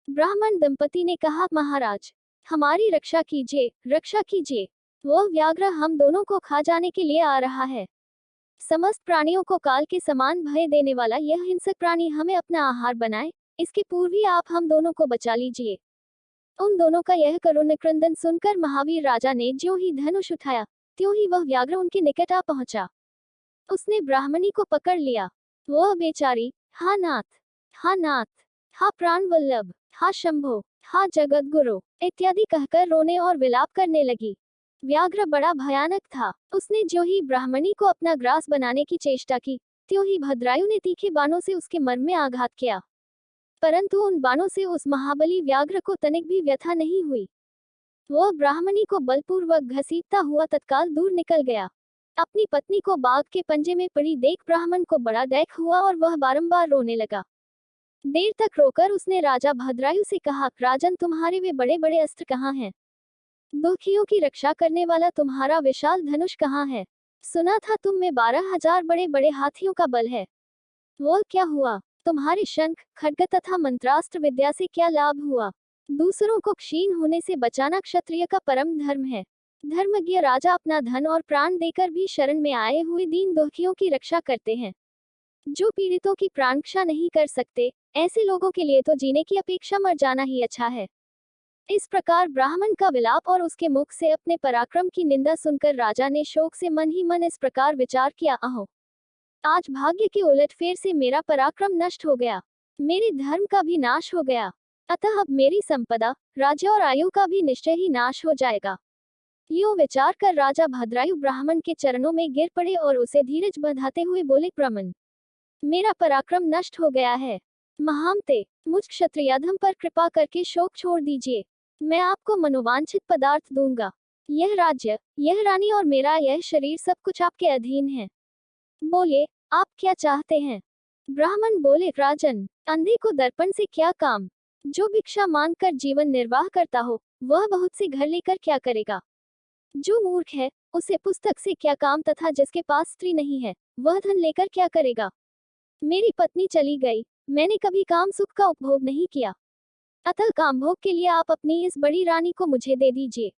ब्राह्मण दंपति ने कहा, महाराज, हमारी रक्षा कीजिए, रक्षा कीजिए। वह व्याघ्र हम दोनों को खा जाने के लिए आ रहा है। समस्त प्राणियों को काल के समान भय देने वाला यह हिंसक प्राणी हमें अपना आहार बनाए, इसके पूर्व ही आप हम दोनों को बचा लीजिए। उन दोनों का यह करुण क्रंदन सुनकर महावीर राजा ने ज्यों ही धनुष उठाया, त्यों ही वह व्याघ्र उनके निकट आ पहुंचा। उसने ब्राह्मणी को पकड़ लिया। वह बेचारी, हा नाथ, हा नाथ, हा प्राण वल्लभ, हा शंभो, हा जगत गुरु इत्यादि कहकर रोने और विलाप करने लगी। व्याघ्र बड़ा भयानक था। उसने ज्यों ही ब्राह्मणी को अपना ग्रास बनाने की चेष्टा की, त्यों ही भद्रायु ने तीखे बाणों से उसके मर्म में आघात किया, परंतु उन बाणों से उस महाबली व्याघ्र को तनिक भी व्यथा नहीं हुई। वह ब्राह्मणी को बलपूर्वक घसीटता हुआ तत्काल दूर निकल गया। अपनी पत्नी को बाघ के पंजे में पड़ी देख ब्राह्मण को बड़ा दैख हुआ और वह बारंबार रोने लगा। देर तक रोकर उसने राजा भद्रायु से कहा, राजन, तुम्हारे वे बड़े बड़े अस्त्र कहाँ हैं? दुखियों की रक्षा करने वाला तुम्हारा विशाल धनुष कहाँ है? सुना था तुम में 12,000 बड़े बड़े हाथियों का बल है। वह क्या हुआ? तुम्हारे शंख, खड्ग तथा मंत्रास्त्र विद्या से क्या लाभ हुआ? दूसरों को क्षीण होने से बचाना क्षत्रिय का परम धर्म है। धर्मज्ञ राजा अपना धन और प्राण देकर भी शरण में आए हुए दीन दुखियों की रक्षा करते हैं। जो पीड़ितों की प्राणरक्षा नहीं कर सकते, ऐसे लोगों के लिए तो जीने की अपेक्षा मर जाना ही अच्छा है। इस प्रकार ब्राह्मण का विलाप और उसके मुख से अपने पराक्रम की निंदा सुनकर राजा ने शोक से मन ही मन इस प्रकार विचार किया, अहो, आज भाग्य के उलटफेर से मेरा पराक्रम नष्ट हो गया, मेरे धर्म का भी नाश हो गया, अतः अब मेरी संपदा, राज्य और आयु का भी निश्चय ही नाश हो जाएगा। यूं विचार कर राजा भद्रायु ब्राह्मण के चरणों में गिर पड़े और उसे धीरज बंधाते हुए बोले, प्रमन, मेरा पराक्रम नष्ट हो गया है। महामते, मुझ क्षत्रियाधम पर कृपा करके शोक छोड़ दीजिए। मैं आपको मनोवांछित पदार्थ दूंगा। यह राज्य, यह रानी और मेरा यह शरीर सब कुछ आपके अधीन है। बोलिए, आप क्या चाहते हैं? ब्राह्मण बोले, राजन, अंधे को दर्पण से क्या काम? जो भिक्षा मांगकर जीवन निर्वाह करता हो, वह बहुत से घर लेकर क्या करेगा? जो मूर्ख है, उसे पुस्तक से क्या काम, तथा जिसके पास स्त्री नहीं है, वह धन लेकर क्या करेगा? मेरी पत्नी चली गई, मैंने कभी काम सुख का उपभोग नहीं किया, अतः कामभोग के लिए आप अपनी इस बड़ी रानी को मुझे दे दीजिए।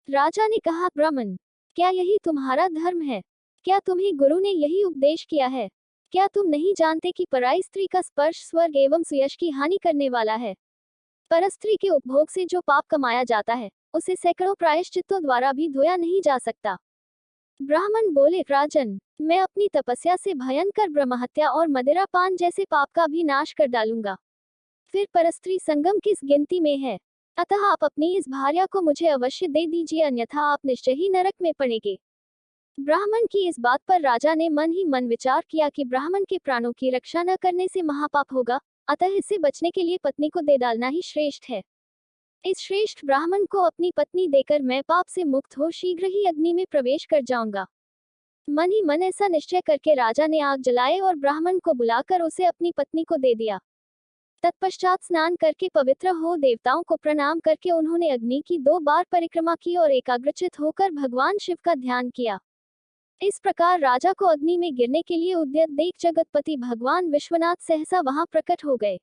राजा ने कहा, ब्राह्मण, क्या यही तुम्हारा धर्म है? क्या तुम्हें गुरु ने यही उपदेश किया है? क्या तुम नहीं जानते कि पराई स्त्री का स्पर्श स्वर्ग एवं सुयश की हानि करने वाला है? परस्त्री के उपभोग से जो पाप कमाया जाता है, उसे सैकड़ों प्रायश्चित्तों द्वारा भी धोया नहीं जा सकता। ब्राह्मण बोले, राजन, मैं अपनी तपस्या से भयंकर ब्रह्महत्या और मदिरा पान जैसे पाप का भी नाश कर डालूंगा। फिर परस्त्री संगम किस गिनती में है? अतः आप अपनी इस भार्या को मुझे अवश्य दे दीजिए, अन्यथा आप निश्चय ही नरक में पड़ेंगे। ब्राह्मण की इस बात पर राजा ने मन ही मन विचार किया कि ब्राह्मण के प्राणों की रक्षा न करने से महापाप होगा, अतः इससे बचने के लिए पत्नी को दे डालना ही श्रेष्ठ है। इस श्रेष्ठ ब्राह्मण को अपनी पत्नी देकर मैं पाप से मुक्त हो शीघ्र ही अग्नि में प्रवेश कर जाऊंगा। मन ही मन ऐसा निश्चय करके राजा ने आग जलाए और ब्राह्मण को बुलाकर उसे अपनी पत्नी को दे दिया। तत्पश्चात स्नान करके पवित्र हो देवताओं को प्रणाम करके उन्होंने अग्नि की 2 बार परिक्रमा की और एकाग्रचित होकर भगवान शिव का ध्यान किया। इस प्रकार राजा को अग्नि में गिरने के लिए उद्यत देख जगतपति भगवान विश्वनाथ सहसा वहां प्रकट हो गए।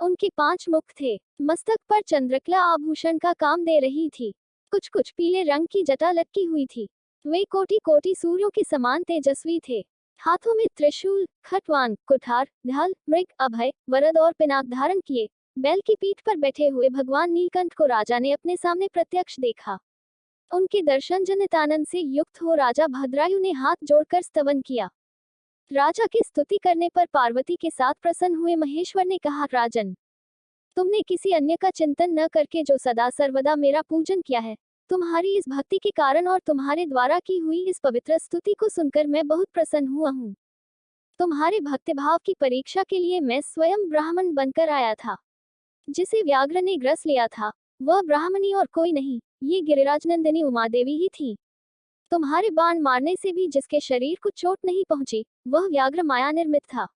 उनके 5 मुख थे, मस्तक पर चंद्रकला आभूषण का काम दे रही थी, कुछ कुछ पीले रंग की जटा लटकी हुई थी। वे कोटि कोटि सूर्यों के समान तेजस्वी थे। हाथों में त्रिशूल, खटवान, कुठार, ढाल, मृग, अभय, वरद और पिनाक धारण किए बैल की पीठ पर बैठे हुए भगवान नीलकंठ को राजा ने अपने सामने प्रत्यक्ष देखा। उनके दर्शन जनित आनंद से युक्त हो राजा भद्रायु ने हाथ जोड़कर स्तवन किया। राजा की स्तुति करने पर पार्वती के साथ प्रसन्न हुए महेश्वर ने कहा, राजन, तुमने किसी अन्य का चिंतन न करके जो सदा सर्वदा मेरा पूजन किया है, तुम्हारी इस भक्ति के कारण और तुम्हारे द्वारा की हुई इस पवित्र स्तुति को सुनकर मैं बहुत प्रसन्न हुआ हूँ। तुम्हारे भक्तिभाव की परीक्षा के लिए मैं स्वयं ब्राह्मण बनकर आया था। जिसे व्याघ्र ने ग्रस लिया था, वह ब्राह्मणी और कोई नहीं, ये गिरिराजनंदिनी उमा देवी ही थी। तुम्हारे बाण मारने से भी जिसके शरीर को चोट नहीं पहुंची, वह व्याघ्र माया निर्मित था।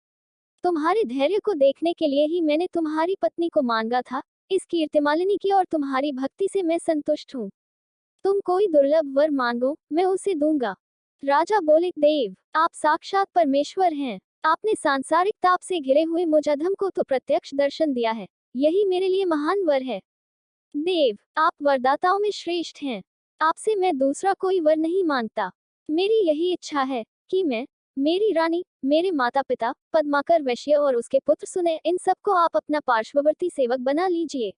तुम्हारे धैर्य को देखने के लिए ही मैंने तुम्हारी पत्नी को मांगा था। इस कीर्तिमालिनी की और तुम्हारी भक्ति से मैं संतुष्ट हूँ। तुम कोई दुर्लभ वर मांगो, मैं उसे दूंगा। राजा बोले, देव, आप साक्षात परमेश्वर हैं। आपने सांसारिक ताप से घिरे हुए मुझ अधम को तो प्रत्यक्ष दर्शन दिया है, यही मेरे लिए महान वर है। देव, आप वरदाताओं में श्रेष्ठ हैं। आपसे मैं दूसरा कोई वर नहीं मांगता। मेरी यही इच्छा है कि मैं, मेरी रानी, मेरे माता पिता, पद्माकर वैश्य और उसके पुत्र सुने, इन सबको आप अपना पार्श्ववर्ती सेवक बना लीजिए।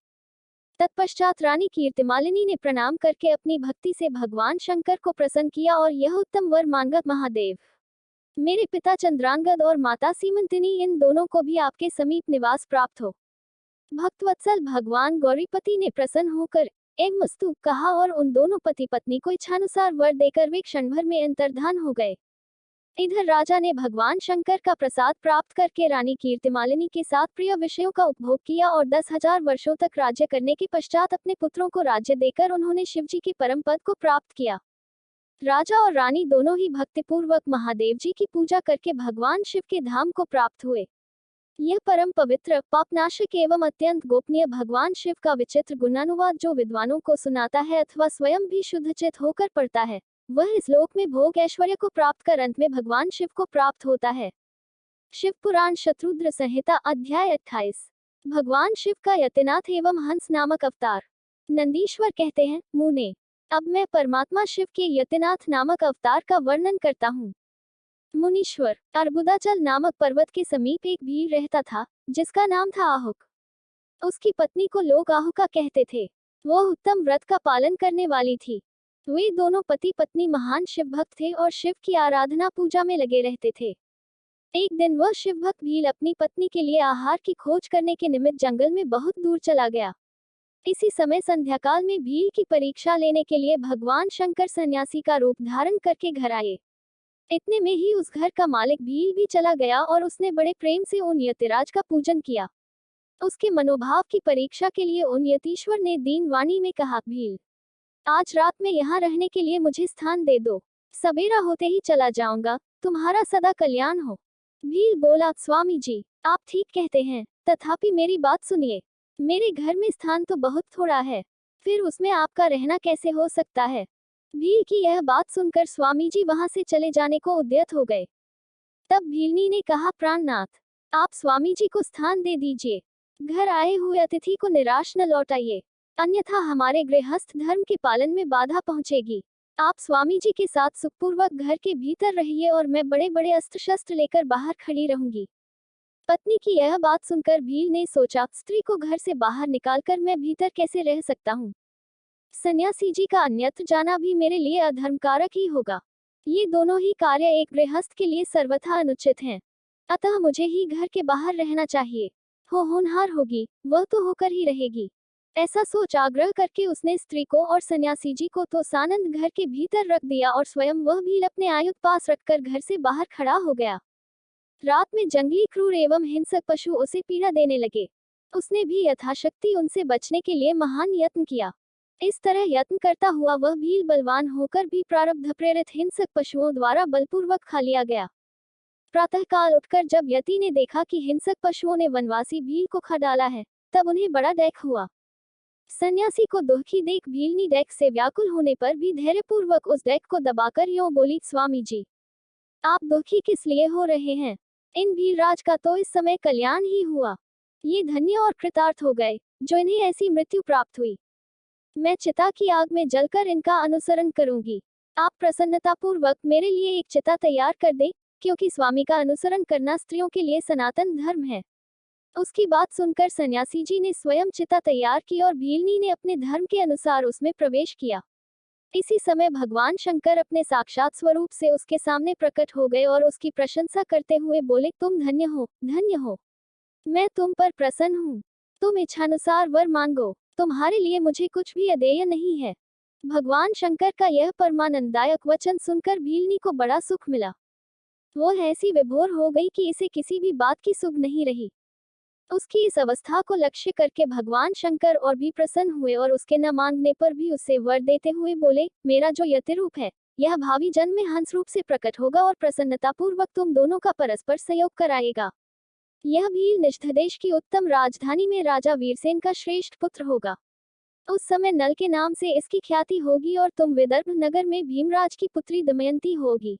तत्पश्चात रानी कीर्तिमालिनी ने प्रणाम करके अपनी भक्ति से भगवान शंकर को प्रसन्न किया और यह उत्तम वर मांगा, महादेव, मेरे पिता चंद्रांगद और माता सीमंतिनी, इन दोनों को भी आपके समीप निवास प्राप्त हो। भक्तवत्सल भगवान गौरीपति ने प्रसन्न होकर एवमस्तु कहा और उन दोनों पति पत्नी को इच्छानुसार वर देकर वे क्षण भर में अंतर्धान हो गए। इधर राजा ने भगवान शंकर का प्रसाद प्राप्त करके रानी कीर्तिमालिनी के साथ प्रिय विषयों का उपभोग किया और 10,000 वर्षों तक राज्य करने के पश्चात अपने पुत्रों को राज्य देकर उन्होंने शिवजी के परम पद को प्राप्त किया। राजा और रानी दोनों ही भक्तिपूर्वक महादेव जी की पूजा करके भगवान शिव के धाम को प्राप्त हुए। यह परम पवित्र, पापनाशक एवं अत्यंत गोपनीय भगवान शिव का विचित्र गुणानुवाद जो विद्वानों को सुनाता है अथवा स्वयं भी शुद्धचित होकर पढ़ता है, वह इस लोक में भोग ऐश्वर्य को प्राप्त कर अंत में भगवान शिव को प्राप्त होता है। शिव पुराण शत्रुद्र संहिता अध्याय 28। भगवान शिव का यतिनाथ एवं हंस नामक अवतार। नंदीश्वर कहते हैं, मुने, अब मैं परमात्मा शिव के यतिनाथ नामक अवतार का वर्णन करता हूँ। मुनीश्वर, अर्बुदाचल नामक पर्वत के समीप एक भील रहता था, जिसका नाम था आहुक। उसकी पत्नी को लोग आहुका कहते थे। वह उत्तम व्रत का पालन करने वाली थी। वे दोनों पति पत्नी महान शिव भक्त थे और शिव की आराधना पूजा में लगे रहते थे। एक दिन वह शिव भक्त भील अपनी पत्नी के लिए आहार की खोज करने के निमित्त जंगल में बहुत दूर चला गया। इसी समय संध्याकाल में भील की परीक्षा लेने के लिए भगवान शंकर सन्यासी का रूप धारण करके घर आए। इतने में ही उस घर का मालिक भील भी चला गया और उसने बड़े प्रेम से उन यतिराज का पूजन किया। उसके मनोभाव की परीक्षा के लिए उन यतीश्वर ने दीन वाणी में कहा, भील, आज रात में यहाँ रहने के लिए मुझे स्थान दे दो। सवेरा होते ही चला जाऊंगा। तुम्हारा सदा कल्याण हो। भील बोला, स्वामी जी, आप ठीक कहते हैं, तथापि मेरी बात सुनिए। मेरे घर में स्थान तो बहुत थोड़ा है, फिर उसमें आपका रहना कैसे हो सकता है। भील की यह बात सुनकर स्वामी जी वहां से चले जाने को उद्यत हो गए। तब भीलनी ने कहा, प्राणनाथ, आप स्वामी जी को स्थान दे दीजिए। घर आए हुए अतिथि को निराश न लौटाइए, अन्यथा हमारे गृहस्थ धर्म के पालन में बाधा पहुंचेगी। आप स्वामी जी के साथ सुखपूर्वक घर के भीतर रहिए और मैं बड़े बड़े अस्त्र शस्त्र लेकर बाहर खड़ी रहूंगी। पत्नी की यह बात सुनकर भील ने सोचा, स्त्री को घर से बाहर निकालकर मैं भीतर कैसे रह सकता हूँ। सन्यासी जी का अन्यत्र जाना भी मेरे लिए अधर्मकारक ही होगा। ये दोनों ही कार्य एक गृहस्थ के लिए सर्वथा अनुचित हैं। अतः मुझे ही घर के बाहर रहना चाहिए। होनहार होगी वह तो होकर ही रहेगी। ऐसा सोच आग्रह करके उसने स्त्री को और सन्यासी जी को तो सानंद घर के भीतर रख दिया और स्वयं वह भील अपने आयुध पास रखकर घर से बाहर खड़ा हो गया। रात में जंगली क्रूर एवं हिंसक पशु उसे पीड़ा देने लगे। उसने भी यथाशक्ति उनसे बचने के लिए महान यत्न किया। इस तरह यत्न करता हुआ वह भील बलवान होकर भी प्रारब्ध प्रेरित हिंसक पशुओं द्वारा बलपूर्वक खा लिया गया। प्रातःकाल उठकर जब यति ने देखा कि हिंसक पशुओं ने वनवासी भील को खा डाला है, तब उन्हें बड़ा डैक हुआ। सन्यासी को दुखी देख भीलनी डैक से व्याकुल होने पर भी धैर्यपूर्वक उस डैक को दबाकर यूं बोली, स्वामी जी, आप दुखी किस लिए हो रहे हैं। इन भीलराज का तो इस समय कल्याण ही हुआ। ये धन्य और कृतार्थ हो गए जो इन्हें ऐसी मृत्यु प्राप्त हुई। मैं चिता की आग में जलकर इनका अनुसरण करूंगी। आप प्रसन्नतापूर्वक मेरे लिए एक चिता तैयार कर दें, क्योंकि स्वामी का अनुसरण करना स्त्रियों के लिए सनातन धर्म है। उसकी बात सुनकर सन्यासी जी ने स्वयं चिता तैयार की और भीलनी ने अपने धर्म के अनुसार उसमें प्रवेश किया। इसी समय भगवान शंकर अपने साक्षात स्वरूप से उसके सामने प्रकट हो गए और उसकी प्रशंसा करते हुए बोले, तुम धन्य हो, धन्य हो। मैं तुम पर प्रसन्न हूँ। तुम इच्छानुसार वर मांगो, तुम्हारे लिए मुझे कुछ भी अदेय नहीं है। भगवान शंकर का यह परमानंददायक वचन सुनकर भीलनी को बड़ा सुख मिला। वो ऐसी विभोर हो गई कि इसे किसी भी बात की सुध नहीं रही। उसकी इस अवस्था को लक्ष्य करके भगवान शंकर और भी प्रसन्न हुए और उसके न मांगने पर भी उसे वर देते हुए बोले, मेरा जो यति रूप है, यह भावी जन्म में हंस रूप से प्रकट होगा और प्रसन्नतापूर्वक तुम दोनों का परस्पर सहयोग कराएगा। यह भील निष्ठदेश की उत्तम राजधानी में राजा वीरसेन का श्रेष्ठ पुत्र होगा। उस समय नल के नाम से इसकी ख्याति होगी और तुम विदर्भ नगर में भीमराज की पुत्री दमयंती होगी।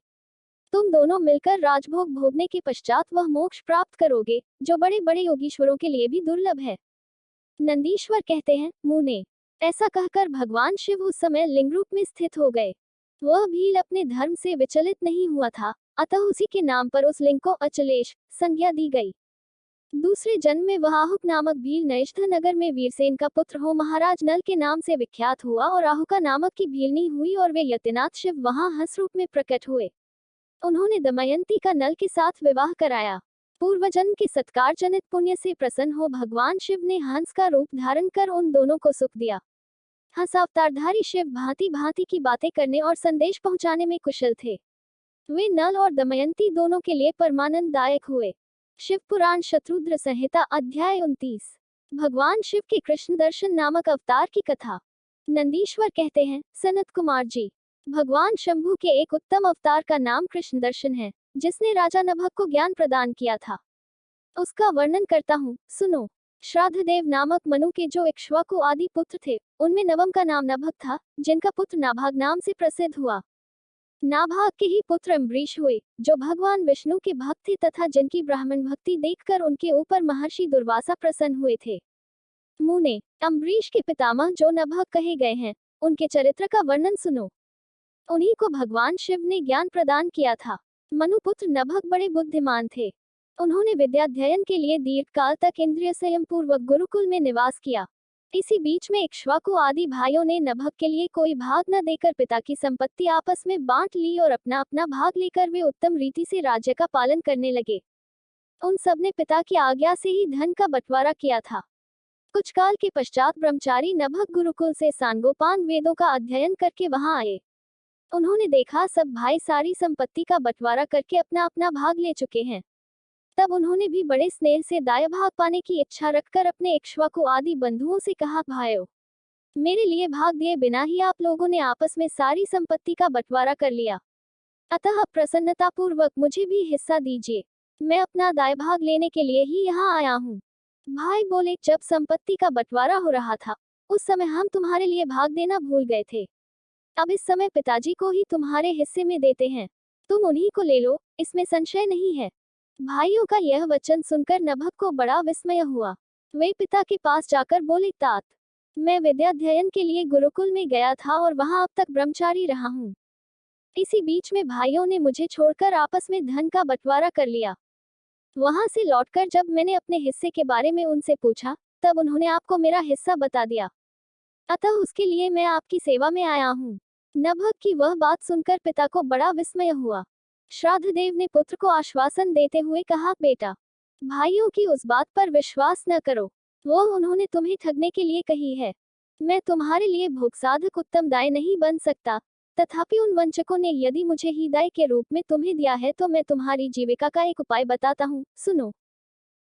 तुम दोनों मिलकर राजभोग भोगने के पश्चात वह मोक्ष प्राप्त करोगे, जो बड़े बड़े योगीश्वरों के लिए भी दुर्लभ है। नंदीश्वर कहते हैं, मुने। ऐसा कहकर भगवान शिव उस समय लिंग रूप में स्थित हो गए। वह भील अपने धर्म से विचलित नहीं हुआ था, अतः उसी के नाम पर उस लिंग को अचलेश संज्ञा दी गई। दूसरे जन्म में वह आहुक नामक भील नैष्ठ नगर में वीरसेन का पुत्र हो महाराज नल के नाम से विख्यात हुआ और आहुका नामक की भीलनी हुई और वे यतिनाथ शिव वहां हंस रूप में प्रकट हुए। उन्होंने दमयंती का नल के साथ विवाह कराया। पूर्वजन्म के सत्कार जनित पुण्य से प्रसन्न हो भगवान शिव ने हंस का रूप धारण कर उन दोनों को सुख दिया। हंस अवतारधारी शिव भांति भांति की बातें करने और संदेश पहुंचाने में कुशल थे। वे नल और दमयंती दोनों के लिए परमानंददायक हुए। शिव पुराण शत्रुद्र संहिता अध्याय 29। भगवान शिव के कृष्ण दर्शन नामक अवतार की कथा। नंदीश्वर कहते हैं, सनत कुमार जी, भगवान शंभु के एक उत्तम अवतार का नाम कृष्ण दर्शन है, जिसने राजा नभक को ज्ञान प्रदान किया था। उसका वर्णन करता हूँ, सुनो। श्राद्धदेव नामक मनु के जो इक्ष्वाकु आदि पुत्र थे, उनमें नवम का नाम नभक था, जिनका पुत्र नाभाग नाम से प्रसिद्ध हुआ। नाभाग के ही पुत्र अम्बरीश हुए, जो भगवान विष्णु के भक्त थे तथा जिनकी ब्राह्मण भक्ति देखकर उनके ऊपर महर्षि दुर्वासा प्रसन्न हुए थे। मुने, अम्बरीश के पितामह जो नभक कहे गए हैं, उनके चरित्र का वर्णन सुनो। उन्हीं को भगवान शिव ने ज्ञान प्रदान किया था। मनुपुत्र नभक बड़े बुद्धिमान थे। उन्होंने विद्याध्ययन के लिए दीर्घकाल तक इंद्रिय संयम पूर्वक गुरुकुल में निवास किया। इसी बीच में इक्ष्वाकु आदि भाइयों ने नभक के लिए कोई भाग न देकर पिता की संपत्ति आपस में बांट ली और अपना अपना भाग लेकर वे उत्तम रीति से राज्य का पालन करने लगे। उन सब ने पिता की आज्ञा से ही धन का बंटवारा किया था। कुछ काल के पश्चात ब्रह्मचारी नभक गुरुकुल से सांगोपांग वेदों का अध्ययन करके वहां आए। उन्होंने देखा सब भाई सारी संपत्ति का बंटवारा करके अपना अपना भाग ले चुके हैं। तब उन्होंने भी बड़े स्नेह से दाया भाग पाने की इच्छा रखकर अपने इक्ष्वाकु आदि बंधुओं से कहा, भाइयों, मेरे लिए भाग दिए बिना ही आप लोगों ने आपस में सारी संपत्ति का बंटवारा कर लिया। अतः प्रसन्नतापूर्वक मुझे भी हिस्सा दीजिए। मैं अपना दाय भाग लेने के लिए ही यहाँ आया हूँ। भाई बोले, जब संपत्ति का बंटवारा हो रहा था उस समय हम तुम्हारे लिए भाग देना भूल गए थे। अब इस समय पिताजी को ही तुम्हारे हिस्से में देते हैं। तुम उन्हीं को ले लो, इसमें संशय नहीं है। भाइयों का यह वचन सुनकर नभक को बड़ा विस्मय हुआ। वे पिता के पास जाकर बोले, तात, मैं विद्याध्ययन के लिए गुरुकुल में गया था और वहां अब तक ब्रह्मचारी रहा हूँ। इसी बीच में भाइयों ने मुझे छोड़कर आपस में धन का बंटवारा कर लिया। वहां से लौटकर जब मैंने अपने हिस्से के बारे में उनसे पूछा तब उन्होंने आपको मेरा हिस्सा बता दिया। अतः उसके लिए मैं आपकी सेवा में आया हूँ। नभक की वह बात सुनकर पिता को बड़ा विस्मय हुआ। श्राद्धदेव ने पुत्र को आश्वासन देते हुए कहा, बेटा, भाइयों की उस बात पर विश्वास न करो। वो उन्होंने तुम्हें ठगने के लिए कही है। मैं तुम्हारे लिए भोगसाधक उत्तम दाय नहीं बन सकता। तथापि उन वंचकों ने यदि मुझे ही दाय के रूप में तुम्हें दिया है तो मैं तुम्हारी जीविका का एक उपाय बताता हूँ, सुनो।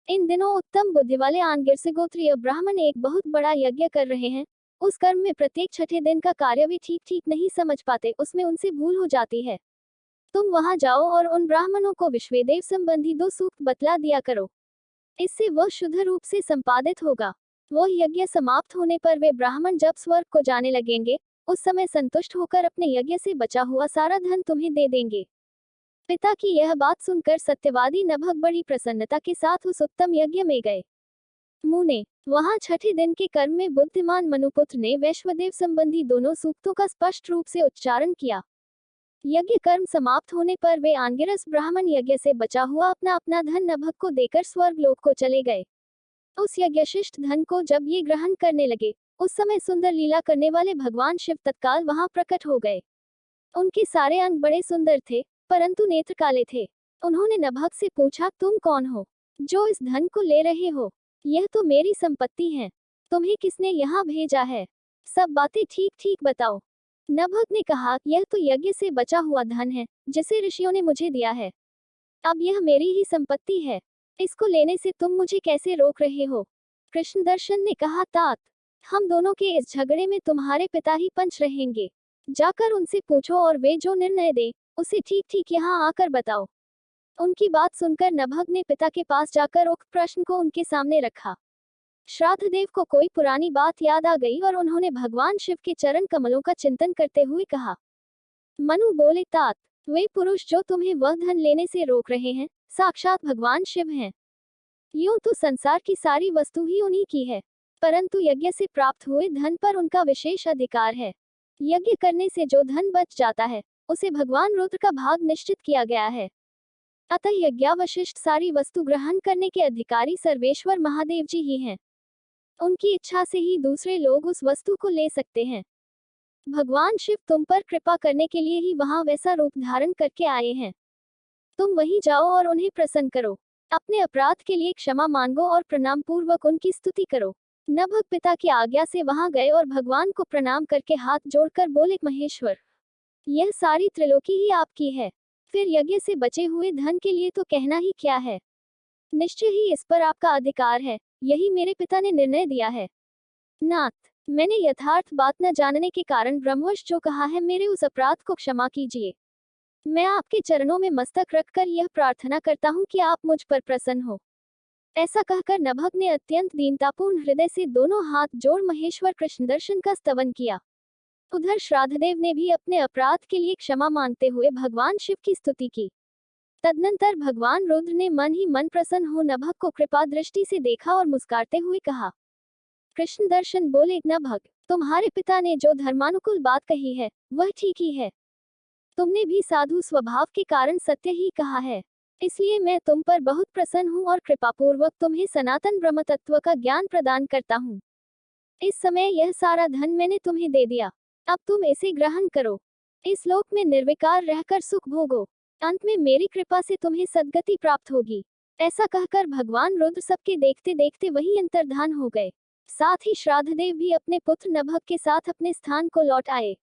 इन दिनों उत्तम बुद्धि वाले आंगिरस गोत्रीय ब्राह्मण एक बहुत बड़ा यज्ञ कर रहे हैं। उस कर्म में प्रत्येक छठे दिन का कार्य भी ठीक ठीक नहीं समझ पाते, उसमें उनसे भूल हो जाती है। तुम वहां जाओ और उन ब्राह्मणों को विश्वेदेव संबंधी 2 सूक्त बतला दिया करो। इससे वह शुद्ध रूप से संपादित होगा। वह यज्ञ समाप्त होने पर वे ब्राह्मण जब स्वर्ग को जाने लगेंगे उस समय संतुष्ट होकर अपने यज्ञ से बचा हुआ सारा धन तुम्हें दे देंगे। पिता की यह बात सुनकर सत्यवादी नभक बड़ी प्रसन्नता के साथ उस उत्तम यज्ञ में गए। मुने वहां छठे दिन के कर्म में बुद्धिमान मनुपुत्र ने वैश्वदेव संबंधी दोनों सूक्तों का स्पष्ट रूप से उच्चारण किया। यज्ञ कर्म समाप्त होने पर वे आंगिरस ब्राह्मण यज्ञ से बचा हुआ अपना अपना धन नभक को देकर स्वर्ग लोक को चले गए। उस यज्ञशिष्ट धन को जब ये ग्रहण करने लगे उस समय सुंदर लीला करने वाले भगवान शिव तत्काल वहां प्रकट हो गए। उनके सारे अंग बड़े सुंदर थे परंतु नेत्र काले थे। उन्होंने नभक से पूछा, तुम कौन हो जो इस धन को ले रहे हो? यह तो मेरी संपत्ति है। तुम्हें किसने यहाँ भेजा है? सब बातें ठीक ठीक बताओ। नभक ने कहा, यह तो यज्ञ से बचा हुआ धन है जिसे ऋषियों ने मुझे दिया है। अब यह मेरी ही संपत्ति है। इसको लेने से तुम मुझे कैसे रोक रहे हो? कृष्णदर्शन ने कहा, तात, हम दोनों के इस झगड़े में तुम्हारे पिता ही पंच रहेंगे। जाकर उनसे पूछो और वे जो निर्णय दे उसे ठीक ठीक यहाँ आकर बताओ। उनकी बात सुनकर नभक ने पिता के पास जाकर उक्त प्रश्न को उनके सामने रखा। श्राद्धदेव को कोई पुरानी बात याद आ गई और उन्होंने भगवान शिव के चरण कमलों का चिंतन करते हुए कहा। मनु बोले, तात, वे पुरुष जो तुम्हें वह धन लेने से रोक रहे हैं साक्षात भगवान शिव हैं। यूं तो संसार की सारी वस्तु ही उन्हीं की है परंतु यज्ञ से प्राप्त हुए धन पर उनका विशेष अधिकार है। यज्ञ करने से जो धन बच जाता है उसे भगवान रुद्र का भाग निश्चित किया गया है। अतः यज्ञावशिष्ट सारी वस्तु ग्रहण करने के अधिकारी सर्वेश्वर महादेव जी ही हैं। उनकी इच्छा से ही दूसरे लोग उस वस्तु को ले सकते हैं। भगवान शिव तुम पर कृपा करने के लिए ही वहां वैसा रूप धारण करके आए हैं। तुम वहीं जाओ और उन्हें प्रसन्न करो। अपने अपराध के लिए क्षमा मांगो और प्रणाम पूर्वक उनकी स्तुति करो। नभक पिता की आज्ञा से वहां गए और भगवान को प्रणाम करके हाथ जोड़कर बोले, महेश्वर, यह सारी त्रिलोकी ही आपकी है। फिर यज्ञ से बचे हुए धन के लिए तो कहना ही क्या है। निश्चय ही इस पर आपका अधिकार है। यही मेरे पिता ने निर्णय दिया है। नाथ, मैंने यथार्थ बात न जानने के कारण ब्रह्मवश जो कहा है मेरे उस अपराध को क्षमा कीजिए। मैं आपके चरणों में मस्तक रखकर यह प्रार्थना करता हूँ कि आप मुझ पर प्रसन्न हो। ऐसा कहकर नभक ने अत्यंत दीनतापूर्ण हृदय से दोनों हाथ जोड़ महेश्वर कृष्णदर्शन का स्तवन किया। उधर श्राद्धदेव ने भी अपने अपराध के लिए क्षमा मांगते हुए भगवान शिव की स्तुति की। तदनंतर भगवान रुद्र ने मन ही मन प्रसन्न हो नभक को कृपा दृष्टि से देखा और मुस्कुराते हुए कहा। कृष्णदर्शन बोले, नभक, तुम्हारे पिता ने जो धर्मानुकूल बात कही है वह ठीक ही है। तुमने भी साधु स्वभाव के कारण सत्य ही कहा है। इसलिए मैं तुम पर बहुत प्रसन्न हूँ और कृपापूर्वक तुम्हें सनातन ब्रह्म तत्व का ज्ञान प्रदान करता हूँ। इस समय यह सारा धन मैंने तुम्हें दे दिया। अब तुम इसे ग्रहण करो। इस लोक में निर्विकार रहकर सुख भोगो। अंत में मेरी कृपा से तुम्हें सद्गति प्राप्त होगी। ऐसा कहकर भगवान रुद्र सबके देखते देखते वही अंतर्धान हो गए। साथ ही श्राद्धदेव भी अपने पुत्र नभक के साथ अपने स्थान को लौट आए।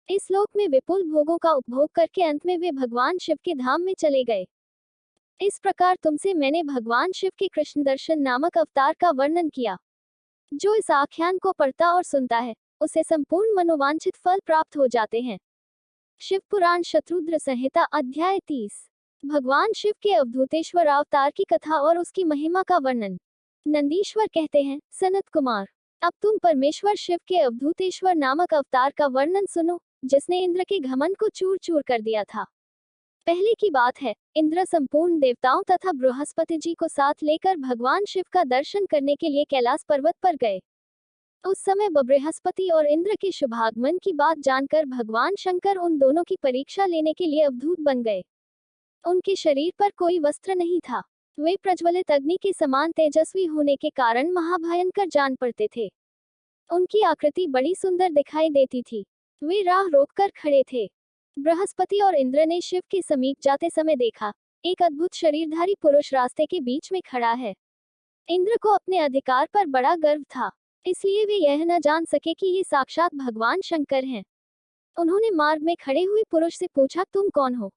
इस लोक में विपुल भोगों का उपभोग करके अंत में वे भगवान शिव के धाम में चले गए। इस प्रकार तुमसे मैंने भगवान शिव के कृष्णदर्शन नामक अवतार का वर्णन किया। जो इस आख्यान को पढ़ता और सुनता है उसे संपूर्ण मनोवांछित फल प्राप्त हो जाते हैं। शिव पुराण शत्रुद्र संहिता अध्याय 30। भगवान शिव के अवधूतेश्वर अवतार की कथा और उसकी महिमा का वर्णन। नंदीश्वर कहते हैं, सनत कुमार, अब तुम परमेश्वर शिव के अवधूतेश्वर नामक अवतार का वर्णन सुनो, जिसने इंद्र के घमंड को चूर चूर कर दिया था। पहले की बात है, इंद्र संपूर्ण देवताओं तथा बृहस्पति जी को साथ लेकर भगवान शिव का दर्शन करने के लिए कैलाश पर्वत पर गए। उस समय बृहस्पति और इंद्र के शुभागमन की बात जानकर भगवान शंकर उन दोनों की परीक्षा लेने के लिए अवधूत बन गए। उनके शरीर पर कोई वस्त्र नहीं था। वे प्रज्वलित अग्नि के समान तेजस्वी होने के कारण महाभयंकर जान पड़ते थे। उनकी आकृति बड़ी सुंदर दिखाई देती थी। वे राह रोककर खड़े थे। बृहस्पति और इंद्र ने शिव के समीप जाते समय देखा, एक अद्भुत शरीरधारी पुरुष रास्ते के बीच में खड़ा है। इंद्र को अपने अधिकार पर बड़ा गर्व था, इसलिए वे यह न जान सके कि ये साक्षात भगवान शंकर हैं। उन्होंने मार्ग में खड़े हुए पुरुष से पूछा, तुम कौन हो?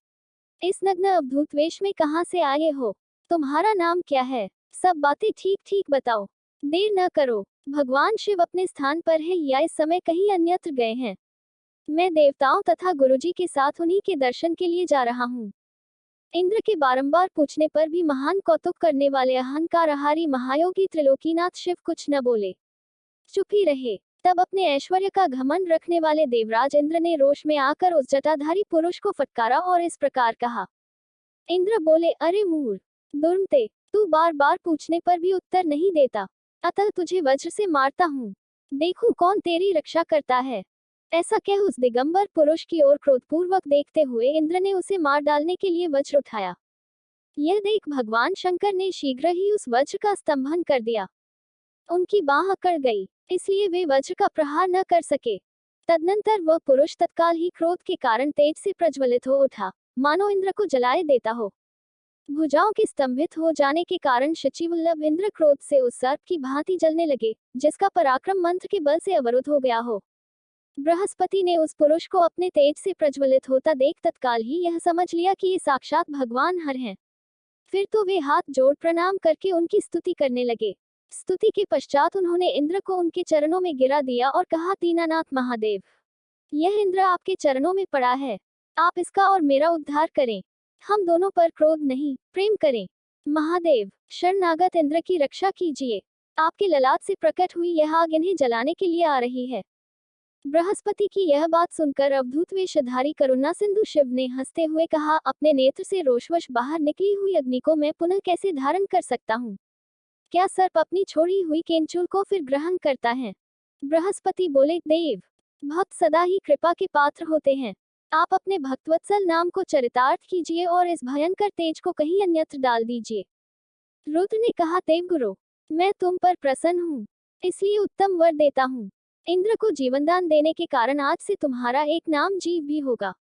इस नग्न अवधूत वेश में कहाँ से आए हो? तुम्हारा नाम क्या है? सब बातें ठीक ठीक बताओ। देर न करो, भगवान शिव अपने स्थान पर है या इस समय कहीं अन्यत्र गए हैं। मैं देवताओं तथा गुरुजी के साथ उन्हीं के दर्शन के लिए जा रहा हूँ। इंद्र के बारंबार पूछने पर भी महान कौतुक करने वाले अहंकारहारी महायोगी त्रिलोकीनाथ शिव कुछ न बोले, चुप ही रहे। तब अपने ऐश्वर्य का घमंड रखने वाले देवराज इंद्र ने रोष में आकर उस जटाधारी पुरुष को फटकारा और इस प्रकार कहा। इंद्र बोले, अरे मूर्ख, दुर्मते, तू बार बार पूछने पर भी उत्तर नहीं देता, अतः तुझे वज्र से मारता हूँ। देखूं कौन तेरी रक्षा करता है। ऐसा कह उस दिगंबर पुरुष की ओर क्रोधपूर्वक देखते हुए इंद्र ने उसे मार डालने के लिए वज्र उठाया। यह देख भगवान शंकर ने शीघ्र ही उस वज्र का स्तंभन कर दिया। उनकी बाह अकड़ गई, इसलिए वे वज्र का प्रहार न कर सके। तदनंतर वह पुरुष तत्काल ही क्रोध के कारण तेज से प्रज्वलित हो उठा, मानो इंद्र को जलाए देता हो। भुजाओं के स्तंभित हो जाने के कारण शचीवल्लभ इंद्र क्रोध से उस सर्प की भांति जलने लगे, जिसका पराक्रम मंत्र के बल से अवरुद्ध हो गया हो। बृहस्पति ने उस पुरुष को अपने तेज से प्रज्वलित होता देख तत्काल ही यह समझ लिया कि ये साक्षात भगवान हर हैं। फिर तो वे हाथ जोड़ प्रणाम करके उनकी स्तुति करने लगे। स्तुति के पश्चात उन्होंने इंद्र को उनके चरणों में गिरा दिया और कहा, दीनानाथ महादेव, यह इंद्र आपके चरणों में पड़ा है, आप इसका और मेरा उद्धार करें। हम दोनों पर क्रोध नहीं, प्रेम करें। महादेव, शरणागत इंद्र की रक्षा कीजिए। आपके ललाट से प्रकट हुई यह आग इन्हें जलाने के लिए आ रही है। बृहस्पति की यह बात सुनकर अवधूत वेशधारी करुणा सिंधु शिव ने हंसते हुए कहा, अपने नेत्र से रोषवश बाहर निकली हुई अग्नि को मैं पुनः कैसे धारण कर सकता हूँ? क्या सर्प अपनी छोड़ी हुई केंचुल को फिर ग्रहण करता है? बृहस्पति बोले, देव, भक्त सदा ही कृपा के पात्र होते हैं। आप अपने भक्तवत्सल नाम को चरितार्थ कीजिए और इस भयंकर तेज को कहीं अन्यत्र डाल दीजिए। रुद्र ने कहा, देवगुरु, मैं तुम पर प्रसन्न हूँ, इसलिए उत्तम वर देता हूँ। इंद्र को जीवनदान देने के कारण आज से तुम्हारा एक नाम जीव भी होगा।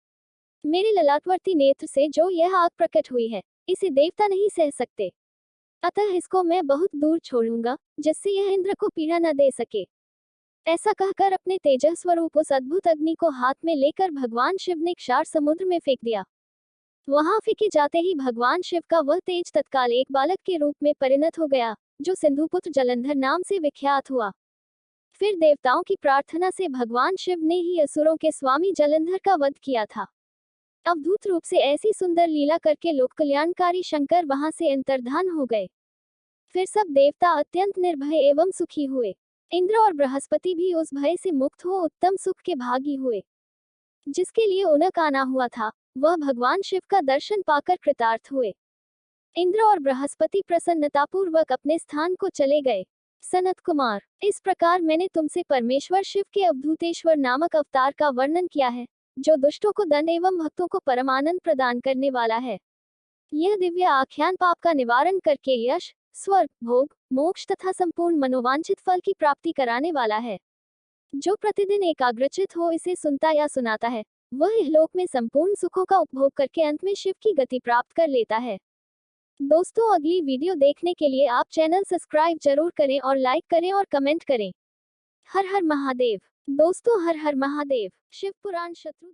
मेरे ललाटवर्ती नेत्र से जो यह आग प्रकट हुई है, इसे देवता नहीं सह सकते, अतः इसको मैं बहुत दूर छोड़ूंगा, जिससे यह इंद्र को पीड़ा न दे सके। ऐसा कहकर अपने तेजः स्वरूप उस अद्भुत अग्नि को हाथ में लेकर भगवान शिव ने क्षार समुद्र में फेंक दिया। वहां फेंके जाते ही भगवान शिव का वह तेज तत्काल एक बालक के रूप में परिणत हो गया, जो सिंधुपुत्र जलंधर नाम से विख्यात हुआ। फिर देवताओं की प्रार्थना से भगवान शिव ने ही असुरों के स्वामी जलंधर का वध किया था। अवधूत रूप से ऐसी सुंदर लीला करके लोक कल्याणकारी शंकर वहां से अंतर्धान हो गए। फिर सब देवता अत्यंत निर्भय एवं सुखी हुए। इंद्र और बृहस्पति भी उस भय से मुक्त हो उत्तम सुख के भागी हुए। जिसके लिए उनक आना हुआ था, वह भगवान शिव का दर्शन पाकर कृतार्थ हुए। इंद्र और बृहस्पति प्रसन्नतापूर्वक अपने स्थान को चले गए। सनत कुमार, इस प्रकार मैंने तुमसे परमेश्वर शिव के अवधूतेश्वर नामक अवतार का वर्णन किया है, जो दुष्टों को दंड एवं भक्तों को परमानंद प्रदान करने वाला है। यह दिव्य आख्यान पाप का निवारण करके यश, स्वर्ग, भोग, मोक्ष तथा संपूर्ण मनोवांछित फल की प्राप्ति कराने वाला है। जो प्रतिदिन एकाग्रचित हो इसे सुनता या सुनाता है, वह इहलोक में संपूर्ण सुखों का उपभोग करके अंत में शिव की गति प्राप्त कर लेता है। दोस्तों, अगली वीडियो देखने के लिए आप चैनल सब्सक्राइब जरूर करें और लाइक करें और कमेंट करें। हर हर महादेव। दोस्तों, हर हर महादेव। शिव पुराण शत्रु